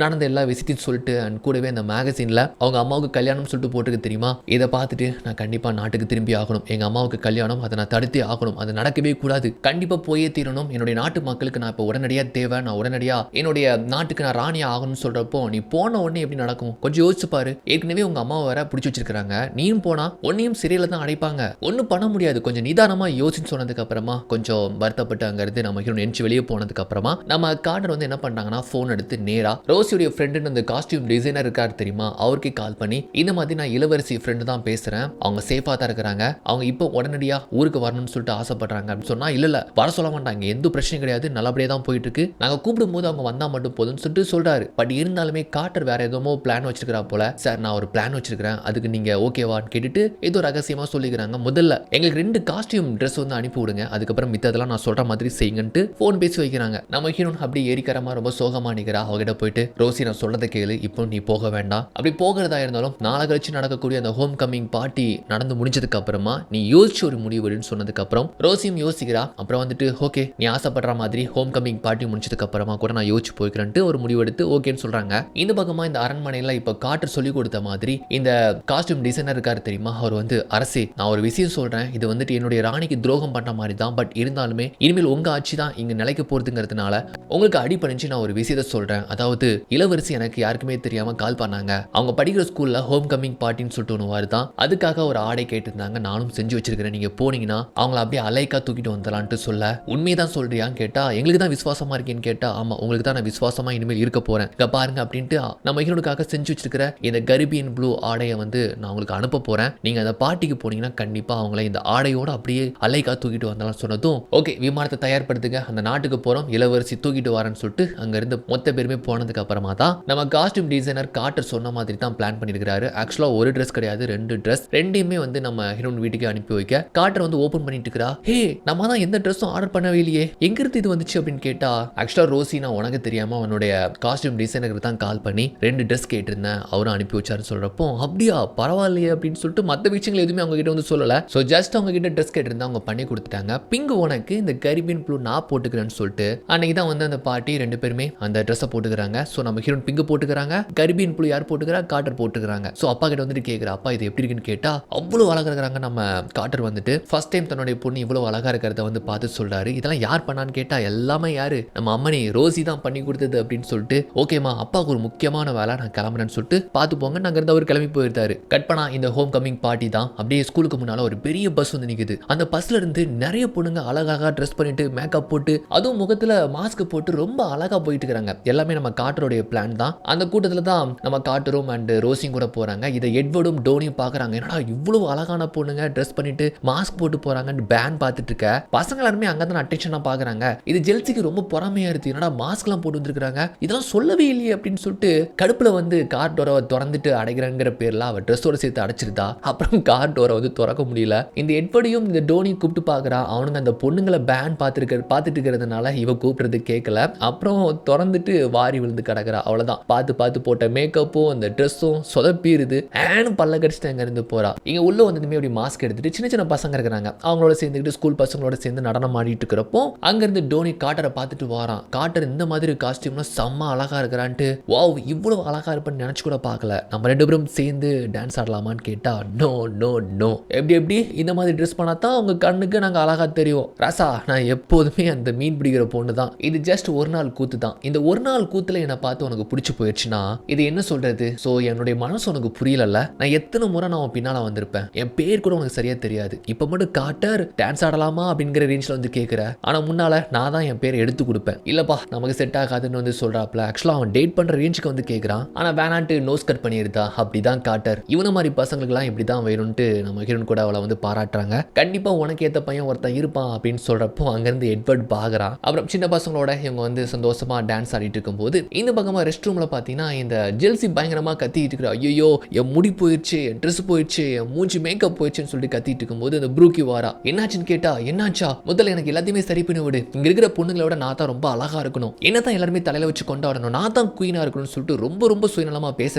நடந்த எல்லா விஷயத்தையும் சொல்லிட்டு அண்ட் கூடவே அந்த மேகசின்ல அவங்க அம்மாவுக்கு கல்யாணம் சொல்லிட்டு போட்டுருக்கு தெரியுமா. இதை பார்த்துட்டு நான் கண்டிப்பா நாட்டுக்கு திரும்பி ஆகணும், எங்க அம்மாவுக்கு கல்யாணம், அதை நான் தடுத்தே ஆகணும், அது நடக்கவே கூடாது, கண்டிப்பா போயே தீரணும், என்னுடைய நாட்டு மக்களுக்கு நான் இப்போ உடனடியா தேவை, நான் உடனடியா என்னுடைய நாட்டுக்கு நான் ராணியா ஆகணும்னு சொல்றப்போ நீ போன உடனே எப்படி நடக்கும் கொஞ்சம் யோசிச்சு பாரு. ஏற்கனவே உங்க அம்மாவை வேற பிடிச்சி வச்சிருக்காங்க, நீயும் போனா உன்னையும் சிறையில தான் அடைப்பாங்க, ஒன்னும் பண்ண முடியாது, கொஞ்சம் நிதானமா யோசிச்சு சொன்னதுக்கு அப்புறமா கொஞ்சம் வருத்தப்பட்டு அங்க இருந்து நம்ம ஹீரோ எஞ்சி வெளியே போனதுக்கு அப்புறமா நம்ம கார்டர் வந்து என்ன பண்றாங்கன்னா போன் எடுத்து நேரா ரோசியோட ஃப்ரெண்டு அந்த காஸ்டியூம் டிசைனர் இருக்காரு தெரியுமா, அவருக்கே கால் பண்ணி இந்த மாதிரி நான் இளவரசி ஃப்ரெண்டு தான் பேசுறேன், அவங்க சேஃபா தான் இருக்கிறாங்க, அவங்க இப்போ உடனடியா ஊருக்கு வரணும்னு சொல்லிட்டு ஆசைப்படுறாங்க அப்படின்னு சொன்னா இல்ல வர சொல்ல மாட்டாங்க, எந்த பிரச்சனையும் கிடையாது, நல்லபடியா தான் போயிட்டு இருக்கு, நாங்க கூப்பிடும் போது அவங்க வந்தா மட்டும் போதும்னு சொல்லிட்டு சொல்றாரு. பட் இருந்தாலுமே கார்டர் வேற ஏதோ பிளான் வச்சிருக்கிறா போல. சார் நான் ஒரு பிளான் வச்சிருக்கிறேன், அதுக்கு நீங்க ஓகேவான்னு கேட்டுட்டு ஏதோ ரகசியமா சொல்லிக்கிறாங்க. முதல்ல எங்களுக்கு 2 காஸ்டியூம் ட்ரெஸ் வந்து அனுப்பி விடுங்க, அதுக்கப்புறம் மித்ததெல்லாம் நான் சொல்ற மாதிரி செய்யுங்கன்ட்டு போன் பேசி வைக்கிறாங்க. நம்ம ஹீரோன் அப்படி ஏரிக்கரமா ரொம்ப சோகமா நிக்கிறா. அவகிட்ட போயிட்டு ரோசி நான் சொல்றதை கேளு, இப்போ நீ போக வேண்டாம், அப்படி போகிறதா இருந்தாலும் நாளை கழிச்சு நடக்கக்கூடிய அந்த ஹோம் கமிங் பார்ட்டி நடந்து முடிஞ்சதுக்கு அப்புறமா நீ யோசிச்சு ஒரு முடிவுன்னு சொன்னதுக்கு அப்புறம் ரோசியும் யோசிக்கிறா. அப்புறம் வந்துட்டு ஓகே நீ ஆசைப்படுற மாதிரி ஹோம் கமிங் பார்ட்டி முடிச்சதுக்கு அப்புறமா கூட நான் யோசிச்சு போய்க்கிறேன்ட்டு ஒரு முடிவெடுத்து ஓகேன்னு சொல்றாங்க. இந்த பக்கமா இந்த அரண்மனையில இப்ப காற்று சொல்லி கொடுத்த மாதிரி இந்த காஸ்டியூம் டிசைனர் இருக்காரு தெரியுமா, அவர் வந்து அரசே நான் ஒரு விஷயம் சொல்றேன், இது வந்துட்டு என்னுடைய ராணிக்கு துரோகம் பண்ண மாதிரி தான், பட் இருந்தாலுமே இனிமேல் உங்க ஆட்சி தான் இங்க நிலைக்க போறதுங்கிறதுனால உங்களுக்கு அடிபணிச்சு நான் ஒரு விஷயத்த சொல்றேன். அதாவது இளவரசி எனக்கு யாருக்குமே தெரியாம கால் பண்ணாங்க, அவங்க படிக்கிற ஸ்கூல்ல ஹோம் கமிங் பார்ட்டின்னு சொல்லிட்டு ஒன்று வருதான், அதுக்காக ஒரு ஆடை கேட்டிருந்தாங்க, நானும் செஞ்சு வச்சிருக்கிறேன், நீங்க போனீங்கன்னா அவங்கள அப்படியே அலைக்கா தூக்கிட்டு வந்துடலான்ட்டு சொல்ல உண்மையதான் சொல்றியான்னு கேட்டா எங்களுக்கு தான் விசுவாசமா இருக்கேன்னு கேட்டா ஆமா உங்களுக்கு தான் நான் விசுவாசமா இனிமேல் இருக்க போறேன், இங்க பாருங்க அப்படின்ட்டு நம்ம ஹீரோனுக்காக செஞ்சு வச்சிருக்கிற இந்த கரிபியன் ப்ளூ ஆடையை வந்து நான் உங்களுக்கு அனுப்ப போறேன், நீங்க அந்த பார்ட்டிக்கு போனீங்கன்னா கண்டிப்பா அவங்கள இந்த ஆடையோட அப்படியே அலைக்கா தூக்கிட்டு வந்தாலும் சொன்னதும் ஓகே விமானத்தை தயார்படுத்துங்க, அந்த நாட்டுக்கு போறோம், இளவரசி தூக்கிட்டு வரேன்னு சொல்லிட்டு அங்க இருந்து மொத்த பேருமே போனதுக்கு அப்புறமா தான் நம்ம காஸ்டியூம் டிசைனர் கார்டர் சொன்ன மாதிரி தான் பிளான் பண்ணிருக்காரு. ஆக்சுவலா ஒரு ட்ரெஸ் கிடையாது, 2 ட்ரெஸ், ரெண்டையுமே வந்து நம்ம ஹீரோன் வீட்டுக்கு அனுப்பி வைக்க கார்டர் வந்து ஓபன் பண்ணிட்டு இருக்கா. ஹே நம்ம தான் எந்த ட்ரெஸ்ஸும் ஆர்டர் பண்ணவே இல்லையே, எங்க இருந்து இது வந்துச்சு அப்படின்னு கேட்டா ஆக்சுவலா ரோசி நான் உனக்கு தெரியாம அவனுடைய காஸ்டியூம் டிசைனருக்கு தான் கால் பண்ணி 2 ட்ரெஸ் கேட்டிருந்தேன், அவரும் அனுப்பி வச்சாருன்னு சொல்றப்போ அப்படியா பரவாயில்லையே அப்படின்னு சொல்லிட்டு மற்ற விஷயங்கள் எதுவுமே அவங்க கிட்ட வந்து சொல்லல. ஸோ ஜஸ்ட் அவங்க கிட்ட ட்ரெஸ் கேட்டிருந்தா அவங்க பண்ணி கொடுத்துட்டாங்க. பிங்க் உனக்கு இந்த கரிபியன் ப்ளூ நான் போட்டுக்கிறேன்னு சொல்லிட்டு அன்னைக்கு தான் வந்து அந்த பார்ட்டி 2 பேருமே அந்த ட்ரெஸ்ஸை போட்டுக்கிறாங்க. ஸோ நம்ம ஹீரோன் பிங்க் போட்டுக்கிறாங்க, கரிபியன் ப்ளூ யார் போட்டுக்கிறா கார்டர் போட்டுக்கிறாங்க. ஸோ அப்பா கிட்ட வந்துட்டு கேட்குறா அப்பா இது எப்படி இருக்குன்னு கேட்டா அவ்வளோ அழகா இருக்கிறாங்க. நம்ம கார்டர் வந்துட்டு ஃபர்ஸ்ட் டைம் தன்னுடைய பொண்ணு இவ்வளோ அழகா இருக்கிறத வந்து பார்த்து சொல்றாரு, இதெல்லாம் யார் பண்ணான்னு கேட்டா எல்லாமே யாரு நம்ம அம்மனி ரோசி தான் பண்ணி கொடுத்தது அப்படின்னு சொல்லிட்டு ஓகேமா அப்பாவுக்கு ஒரு முக்கியமான வேலை நான் கிளம்புறேன்னு சொல்லிட்டு பார்த்து போங்க நாங்க இருந்து அவர் கிளம்பி போயிருந்தாரு. கட் பண்ணா இந்த ஹோம் கமிங் பார்ட்டி தான் அப்படியே ஸ்கூலுக்கு முன்னால ஒரு பெரிய பஸ் வந்து நிக்குது. அந்த பஸ்ல இருந்து நிறைய பொண்ணுங்க அழகாக ட்ரெஸ் பண்ணிட்டு மேக்கப் போட்டு அதுவும் முகத்துல மாஸ்க் போட்டு ரொம்ப அழகா போயிட்டு இருக்காங்க. எல்லாமே நம்ம கார்டருடைய பிளான் தான். அந்த கூட்டத்துல தான் நம்ம கார்டரும் அண்ட் ரோசியும் கூட போறாங்க. இதை எட்வர்டும் டோனியும் பாக்குறாங்க, என்னடா இவ்வளவு அழகான பொண்ணுங்க ட்ரெஸ் பண்ணிட்டு மாஸ்க் போட்டு போறாங்கன்னு பேன் பார்த்துட்டு இருக்க பசங்க எல்லாருமே அங்கதான் அட்டென்ஷனா பாக்குறாங்க. இது ஜெல்சிக்கு ரொம்ப பொறாமையா இருக்கு, என்னடா மாஸ்க் எல்லாம் போட்டு வந்திருக்காங்க, இதெல்லாம் சொல்லவே இல்லையே அப்படின்னு சொல்லிட்டு கடுப்புல வந்து கார் டோரை திறந்துட்டு அடைக்கிறங்கிற பேர்ல அவ ட்ரெஸ்ஸோட சேர்த்து அடைச்சிருந்தா. அப்புறம் கார் டோரை வந்து திறக்க முடியல. இந்த எட்வர்டையும் இந்த டோனி கூப்பிட்டு பாக்குறா, அவனுங்க அந்த பொண்ணுங்களை பேன் பார்த்துட்டு இருக்கிறதுனால இவ கூப்பிடுறது கேட்கல. அப்புறம் திறந்துட்டு வாரி விழுந்து கிடக்குறா. அவ்வளவுதான் பார்த்து போட்ட மேக்கப்பும் அந்த ட்ரெஸ்ஸும் சொதப்பிடுது. ஏன்னு பல்ல கடிச்சிட்டு அங்க இருந்து போறா. இங்க உள்ள வந்ததுமே அப்படி மாஸ்க் எடுத்துட்டு சின்ன சின்ன பசங்க இருக்கிறாங்க, அவங்களோட சேர்ந்துக்கிட்டு ஸ்கூல் பசங்களோட சேர்ந்து நடனம் ஆடிட்டு இருக்கிறப்போ அங்க இருந்து டோனி கார்டரை பார்த்துட்டு வாரான். கார்டர் இந்த மாதிரி காஸ்டியூம்ல செம்ம அழகா இருக்கிறான்ட்டு வாவ் இவ்வளவு அழகா இருப்பேன்னு நினைச்சு கூட பார்க்கல, நம்ம 2 பேரும் சேர்ந்து டான்ஸ் ஆடலாமான்னு கேட்டா நோ நோ நோ, எப்படி இந்த மாதிரி ட்ரெஸ் பண்ணாதான் உங்க கண்ணுக்கு நாங்க அழகா தெரியும் ராசா, நான் எப்போதுமே அந்த மீன் பிடிக்கிற பொண்ணு தான், இது ஜஸ்ட் ஒரு நாள் கூத்து தான், இந்த ஒரு நாள் கூத்துல என்னை பார்த்து உனக்கு பிடிச்சி போயிடுச்சுன்னா இது என்ன சொல்றது, ஸோ என்னுடைய மனசு உனக்கு புரியல, நான் எத்தனை முறை நான் பின்னால வந்திருப்பேன், என் பேர் கூட உனக்கு சரியா தெரியாது, இப்ப மட்டும் கார்டர் டான்ஸ் ஆடலாமா அப்படிங்கிற ரேஞ்சில் வந்து கேட்குற, ஆனா முன்னால நான் தான் என் பேரை எடுத்து கொடுப்பேன், இல்லப்பா நமக்கு செட் ஆகாதுன்னு வந்து சொல்றாப்ல. ஆக்சுவலா அவன் டேட் பண்ற ரேஞ்சுக்கு வந்து கேட்கறான், ஆனா வேணான்ட்டு நோஸ் கட் பண்ணியிருந்தா. அப்படிதான் கார்டர் இவன மாதிரி பசங்களுக்குலாம் இப்படிதான் வேணும்ட்டு நம்ம ஹீரோன் கூட அவளை வந்து பாராட்டுறாங்க. கண்டிப்பா உனக்கு ஏத்த பையன் ஒருத்தன் இருப்பான் அப்படின்னு சொல்றப்போ அங்கிருந்து எட்வர்ட் பாக்குறான். அப்புறம் சின்ன பசங்களோட இவங்க வந்து சந்தோஷமா டான்ஸ் ஆடிட்டு இருக்கும்போது இந்த பக்கமா ரெஸ்ட் ரூம்ல பாத்தீங்கன்னா இந்த ஜெல்சி பயங்கரமா கத்திட்டு இருக்கிற, ஐயோ என் முடி போயிடுச்சு, என் ட்ரெஸ் போயிடுச்சு, என் மூஞ்சி மேக்கப் போயிடுச்சுன்னு சொல்லிட்டு கத்திட்டு இருக்கும்போது இந்த ப்ரூக்கி வாரா. என்னாச்சுன்னு கேட்டா என்னாச்சா முதல்ல எனக்கு எல்லாத்தையுமே சரி பண்ணி விடு, இங்க இருக்கிற பொண்ணுங்களோட நான் தான் ரொம்ப அழகா இருக்கணும், என்னதான் எல்லாருமே தலையில வச்சு கொண்டாடணும், நான் தான் குயினா இருக்கணும்னு சொல்லிட்டு ரொம்ப சுயநலமா பேச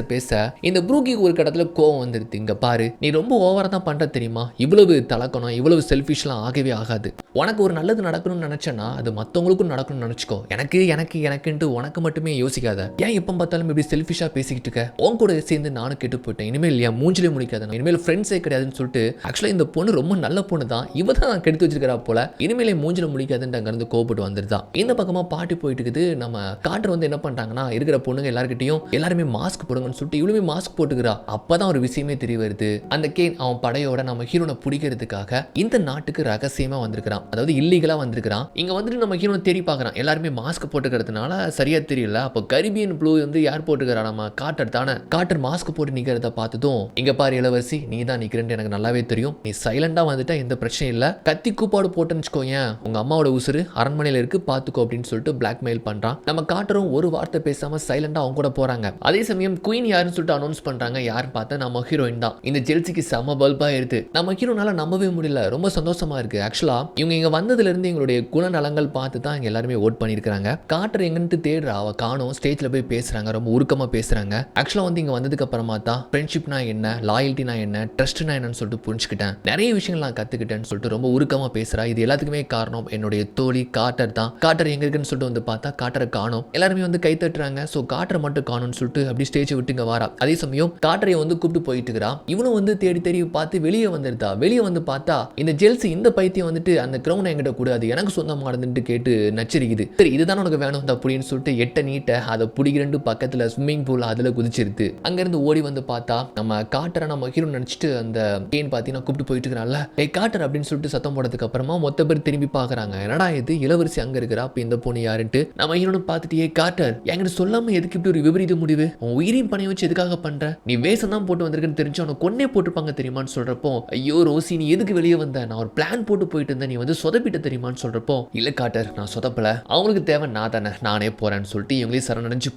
இந்த ப்ரூக்கிக்கு ஒரு கடத்துல கோவம் வந்துருது. இங்க பாரு நீ ரொம்ப ஓவரா தான் பண்ற தெரியுமா, இவ்வளவு தலக்கணும் இவ்வளவு செல்ஃபிஷ்லாம் ஆகவே ஆகாது, உனக்கு ஒரு நல்லது நடக்கணும்னு நினைச்சேன்னா அது மற்றவங்களுக்கும் நடக்கணும்னு நினைச்சுக்கோ, எனக்குன்ட்டு உனக்கு மட்டுமே யோசிக்காத, ஏன் எப்போ பார்த்தாலும் இப்படி செல்ஃபிஷா பேசிக்கிட்டு இருக்க, உன் கூட சேர்ந்து நானும் கெட்டு போயிட்டேன், இனிமேல் என் மூஞ்சிலே முடிக்காத, இனிமேல் ஃப்ரெண்ட்ஸே கிடையாதுன்னு சொல்லிட்டு ஆக்சுவலா இந்த பொண்ணு ரொம்ப நல்ல பொண்ணு தான், இவ தான் கெடுத்து வச்சிருக்கிறா போல, இனிமேலே மூஞ்சில முடிக்காதுன்னு அங்க இருந்து கோபப்பட்டு வந்துருதான். இந்த பக்கமா பாட்டி போயிட்டு இருக்குது. நம்ம காட்டர் வந்து என்ன பண்றாங்கன்னா இருக்கிற பொண்ணுங்க எல்லார்கிட்டையும் எல்லாருமே மாஸ்க் போடுங்கன்னு சொல்லிட்டு இவளுமே மாஸ்க் போட்டுக்கிறா. அப்பதான் ஒரு விஷயமே தெரிய வருது, அந்த கேன் அவன் படையோட நம்ம ஹீரோனை பிடிக்கிறதுக்காக இந்த நாட்டுக்கு ரகசியமா வந்திருக்கிறான், அதாவது இல்லீகலா வந்திருக்கிறான். இங்க வந்துட்டு நம்ம ஹீரோனை தேடி பார்க்கறான், எல்லாருமே மாஸ்க் போட்டுக்கிறதுனால சரியா தெரியல. அப்போ கரிபியன் ப்ளூ வந்து யார் போட்டுக்கிறா, நம்ம காட்டர் தானே. காட்டர் மாஸ்க் போட்டு நிக்கிறத பார்த்ததும், இங்க பாரு இளவரசி, நீ தான் நிக்கிறேன்னு எனக்கு நல்லாவே தெரியும், நீ சைலண்டா வந்துட்டா எந்த பிரச்சனையும் இல்ல, கத்தி கூப்பாடு போட்டுன்னு வச்சுக்கோயேன், உங்க அம்மாவோட உசுறு அரண்மனையில இருக்கு பாத்துக்கோ அப்படின்னு சொல்லிட்டு பிளாக்மெயில் பண்றான். நம்ம காட்டரும் ஒரு வார்த்தை பேசாம சைலண்டா அவங்க கூட போறாங்க. அதே சமயம் குயின் யாருன்னு சொல்லிட்டு அனௌன்ஸ் பண்றாங்க. யாருன்னு பார்த்தா நம்ம ஹீரோயின் தான். இந்த ஜெல்சிக்கு செம பல்பா இருக்கு. நம்ம ஹீரோனால நம்பவே முடியல, ரொம்ப சந்தோஷமா இருக்கு. ஆக்சுவலா இவங்க இங்க வந்ததுல இருந்து எங்களுடைய குணநலங்கள் பார்த்து தான் இங்க எல்லாருமே ஓட் பண்ணிருக்காங்க. காட்டர் எங்கன்னு தேடுறா, அவ காணோம். ஸ்டேஜ்ல போய் பேசுறாங்க, ரொம்ப உருக்கமா பேசுறாங்க. ஆக்சுவலா வந்து இங்க வந்ததுக்கு அப்புறமா தான் ஃப்ரெண்ட்ஷிப்னா என்ன, லாயல்ட்டினா என்ன, ட்ரஸ்ட்னா என்னன்னு சொல்லிட்டு புரிஞ்சுக்கிட்டேன், நிறைய விஷயங்கள் நான் கத்துக்கிட்டேன்னு சொல்லிட்டு ரொம்ப உருக்கமா பேசுறா. இது எல்லாத்துக்குமே காரணம் என்னுடைய தோழி காட்டர் தான். காட்டர் எங்க இருக்குன்னு சொல்லிட்டு வந்து பார்த்தா காட்டரை காணோம். எல்லாருமே வந்து கை தட்டுறாங்க. சோ காட்டரை மட்டும் காணும்னு சொல்லிட்டு அப்படி ஸ்டேஜ் விட்டுங்க வாரா. அதே சமயம் காட்டரை வந்து கூப்பிட்டு போயிட்டு இருக்கிறா. இவனும் வந்து தேடி தேடி பார்த்து வெளியே வந்துருந்தா. வெளியே வந்து பார்த்தா இந்த ஜெல்சி இந்த பைத்தியம் வந்துட்டு அந்த கிரவுன் என்கிட்ட கூடாது, எனக்கு சொந்தமானதுன்னு கேட்டு நச்சரிக்குது. சரி இதுதான் உனக்கு வேணும் அப்படின்னு சொல்லிட்டு எட்ட நீட்ட அதை பிடிக்கிறண்டு பக்கத்துல ஸ்விம்மிங் பூல் அதுல குதிச்சிருது. அங்க இருந்து ஓடி வந்து பார்த்தா நம்ம காட்டரை நம்ம ஹீரோ நினைச்சிட்டு அந்த கேன் பாத்தீங்கன்னா கூப்பிட்டு போயிட்டு இருக்கிறான்ல, காட்டர் அப்படின்னு சொல்லிட்டு சத்தம் போடுறதுக்கு அப்புறமா மொத்த பேர் திரும்பி பாக்குறாங்க. என்னடா இது இளவரசி அங்க இருக்கிறா, அப்ப இந்த பொண்ணு யாருன்ட்டு நம்ம ஹீரோனு பார்த்துட்டு, காட்டர் என்கிட்ட சொல்லாம எதுக்கு இப்படி ஒரு விபரீத முடிவு, உன் உயிரையும் பணைய வச்சு எதுக்காக பண்ற, நீ வேஷம் தான் போட்டு வந்திருக்குன்னு தெரிஞ்சு அவனை கொன்னே போட்டுப்பாங்க தெரியுமான்னு சொல்றப்போ, ஐயோ ரோசி நீ எதுக்கு வெளியே வந்த, நான் ஒரு பிளான் போட்டு போயிட்டு இருந்தேன், நீ வந்து சொதப்பிட்ட தெரியுமான்னு சொல்றப்போ, இல்ல காட்டர் நான் சொதப்பல, அவங்களுக்கு தேவை நான் தானே, நானே போறேன்னு சொல்லிட்டு இவங்களே சரணடைஞ்சு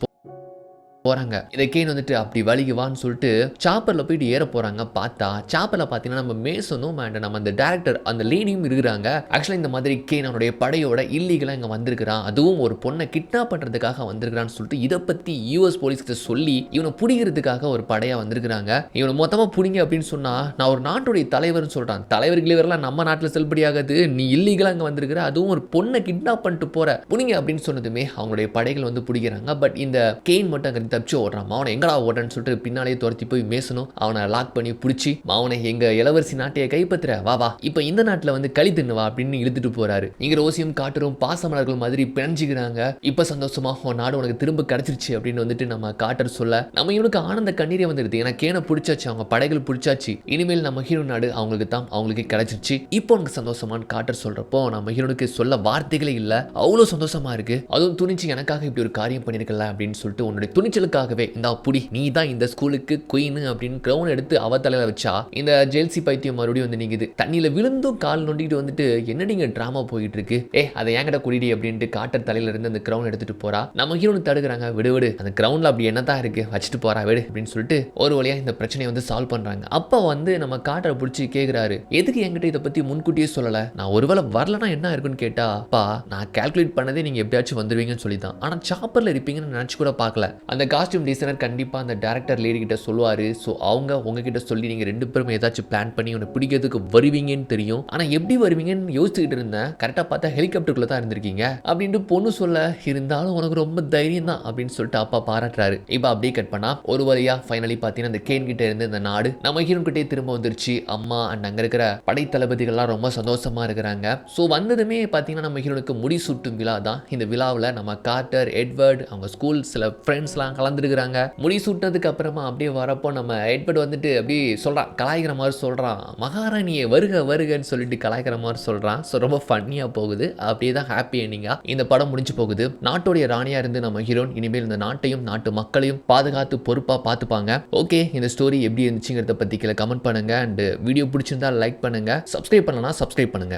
போறாங்க. இதை கேன் வந்துட்டு அப்படி வலிக்குவான்னு சொல்லிட்டு சாப்பர்ல போயிட்டு ஏற போறாங்க. பார்த்தா சாப்பர்ல பாத்தீங்கன்னா நம்ம மேசனும் அண்ட் நம்ம அந்த டைரக்டர் அந்த லேடியும் இருக்கிறாங்க. ஆக்சுவலா இந்த மாதிரி கேன் அவனுடைய படையோட இல்லீகலா இங்க வந்திருக்கிறான், அதுவும் ஒரு பொண்ணை கிட்னாப் பண்றதுக்காக வந்திருக்கிறான்னு சொல்லிட்டு இதை பத்தி யூஎஸ் போலீஸ் கிட்ட சொல்லி இவனை பிடிக்கிறதுக்காக ஒரு படையா வந்திருக்கிறாங்க. இவனை மொத்தமா பிடிங்க அப்படின்னு சொன்னா நான் ஒரு நாட்டுடைய தலைவர்னு சொல்றான். தலைவர்களே வரலாம் நம்ம நாட்டுல செல்படியாகாது, நீ இல்லீகலா இங்க வந்திருக்கிற, அதுவும் ஒரு பொண்ணை கிட்னாப் பண்ணிட்டு போற, புடிங்க அப்படின்னு சொன்னதுமே அவங்களுடைய படைகள் வந்து பிடிக்கிறாங்க. பட் இந்த கேன் மட்டும் தப்பிச்சு ஓடுறான். மாவனை எங்கடா ஓடுறன்னு சொல்லிட்டு பின்னாலே துரத்தி போய் மேசனும் அவனை லாக் பண்ணி பிடிச்சி, மாவனை எங்க இளவரசி நாட்டையை கைப்பற்ற வா வா, இப்ப இந்த நாட்டுல வந்து களி தின்னு வா அப்படின்னு இழுத்துட்டு போறாரு. இங்க ரோசியும் காட்டரும் பாசமலர்கள் மாதிரி பிணைஞ்சிக்கிறாங்க. இப்ப சந்தோஷமா உன் நாடு உனக்கு திரும்ப கிடைச்சிருச்சு அப்படின்னு வந்துட்டு நம்ம காட்டர் சொல்ல, நம்ம இவனுக்கு ஆனந்த கண்ணீரே வந்துருது. ஏன்னா கேனை பிடிச்சாச்சு, அவங்க படைகள் பிடிச்சாச்சு, இனிமேல் நம்ம ஹீரோ நாடு அவங்களுக்கு தான் அவங்களுக்கு கிடைச்சிருச்சு, இப்போ உனக்கு சந்தோஷமான்னு காட்டர் சொல்றப்போ நம்ம ஹீரோனுக்கு சொல்ல வார்த்தைகளே இல்ல, அவ்வளவு சந்தோஷமா இருக்கு. அதுவும் துணிச்சு எனக்காக இப்படி ஒரு காரியம் பண்ணிருக்கல அப்படின்னு சொல்லிட்டு உன்னுடைய துணிச்சலுக்காகவே இந்த புடி நீ தான் இந்த ஸ்கூலுக்கு குயின் அப்படின்னு கிரவுன் எடுத்து அவ தலையில வச்சா இந்த ஜெல்சி பைத்தியம் மறுபடியும் வந்து நிக்குது. தண்ணியில விழுந்தும் கால் நொண்டிட்டு வந்துட்டு என்னடிங்க டிராமா போயிட்டு இருக்கு, அதை என்கிட்ட குடிடி அப்படின்ட்டு காட்டர் தலையில இருந்து அந்த கிரவுன் எடுத்துட்டு போறா. நம்ம ஹீரோனு தடுக்கிறாங்க, விடு விடு அந்த கிரவுண்ட்ல அப்படி என்னதான் இருக்கு வச்சுட்டு போறா விடு அப்படின்னு சொல்லிட்டு ஒரு வழியா இந்த பிரச்சனையை வந்து சால்வ் பண்றாங்க. அப்ப வந்து நம்ம காட்டரை பிடிச்சி கேக்குறாரு, எதுக்கு என்கிட்ட இதை பத்தி முன்கூட்டியே சொல்லல, நான் ஒருவேளை வரலன்னா என்ன இருக்குன்னு கேட்டா, அப்பா நான் கால்குலேட் பண்ணதே நீங்க எப்படியாச்சும் வந்துருவீங்கன்னு சொல்லிதான், ஆனா சாப்பர்ல இருப்பீங்கன்னு நினைச்சு கூட பார்க்கல. அந்த காஸ்டியூம் டிசைனர் கண்டிப்பா அந்த டைரக்டர் லேடி கிட்ட சொல்லுவாரு. ஸோ அவங்க உங்ககிட்ட சொல்லி நீங்க ரெண்டு பேரும் ஏதாச்சும் பிளான் பண்ணி உன்னை பிடிக்கிறதுக்கு வருவீங்கன்னு தெரியும், ஆனா எப்படி வருவீங்கன்னு யோசிச்சுக்கிட்டு இருந்தேன், கரெக்டா பார்த்தா ஹெலிகாப்டருக்குள்ள தான் இருந்திருக்கீங்க அப்படின்ட்டு பொண்ணு சொல்ல, இருந்தாலும் உனக்கு ரொம்ப தைரியம் தான் அப்படின்னு சொல்லிட்டு அப்பா பாராட்டுறாரு. இப்போ அப்படியே கட் பண்ணா ஒரு வழியா ஃபைனலி பார்த்தீங்கன்னா இந்த கேன் கிட்ட இருந்து இந்த நாடு நம்ம ஹீரோ கிட்டே திரும்ப வந்துருச்சு. அம்மா அண்ட் அங்க இருக்கிற படை தளபதிகள்லாம் ரொம்ப சந்தோஷமா இருக்கிறாங்க. ஸோ வந்ததுமே பார்த்தீங்கன்னா நம்ம ஹீரோனுக்கு முடி சூட்டும் விழா தான். இந்த விழாவில் நம்ம கார்ட்டர், எட்வர்ட், அவங்க ஸ்கூல் சில ஃப்ரெண்ட்ஸ்லாம் கலந்துருக்கிறாங்க. முடி சூட்டதுக்கு அப்புறமா அப்படியே வரப்போ நம்ம எட்வர்ட் வந்துட்டு அப்படியே சொல்றான், கலாய்க்கிற மாதிரி சொல்றான், மகாராணியை வருக வருகன்னு சொல்லிட்டு கலாய்க்கிற மாதிரி சொல்றான். ஸோ ரொம்ப ஃபன்னியா போகுது. அப்படியே தான் ஹாப்பி எண்டிங்கா இந்த படம் முடிஞ்சு போகுது. நாட்டோடைய ராணியா இருந்து நம்ம ஹீரோன் இனிமேல் இந்த நாட்டையும் நாட்டு மக்களையும் பாதுகாத்து பொறுப்பா பார்த்துப்பாங்க. ஓகே, இந்த ஸ்டோரி எப்படி இருந்துச்சுங்கிறத பத்தி கீழே கமெண்ட் பண்ணுங்க. அண்ட் வீடியோ பிடிச்சிருந்தா லைக் பண்ணுங்க, சப்ஸ்கிரைப் பண்ணலனா சப்ஸ்கிரைப் பண்ணுங்க.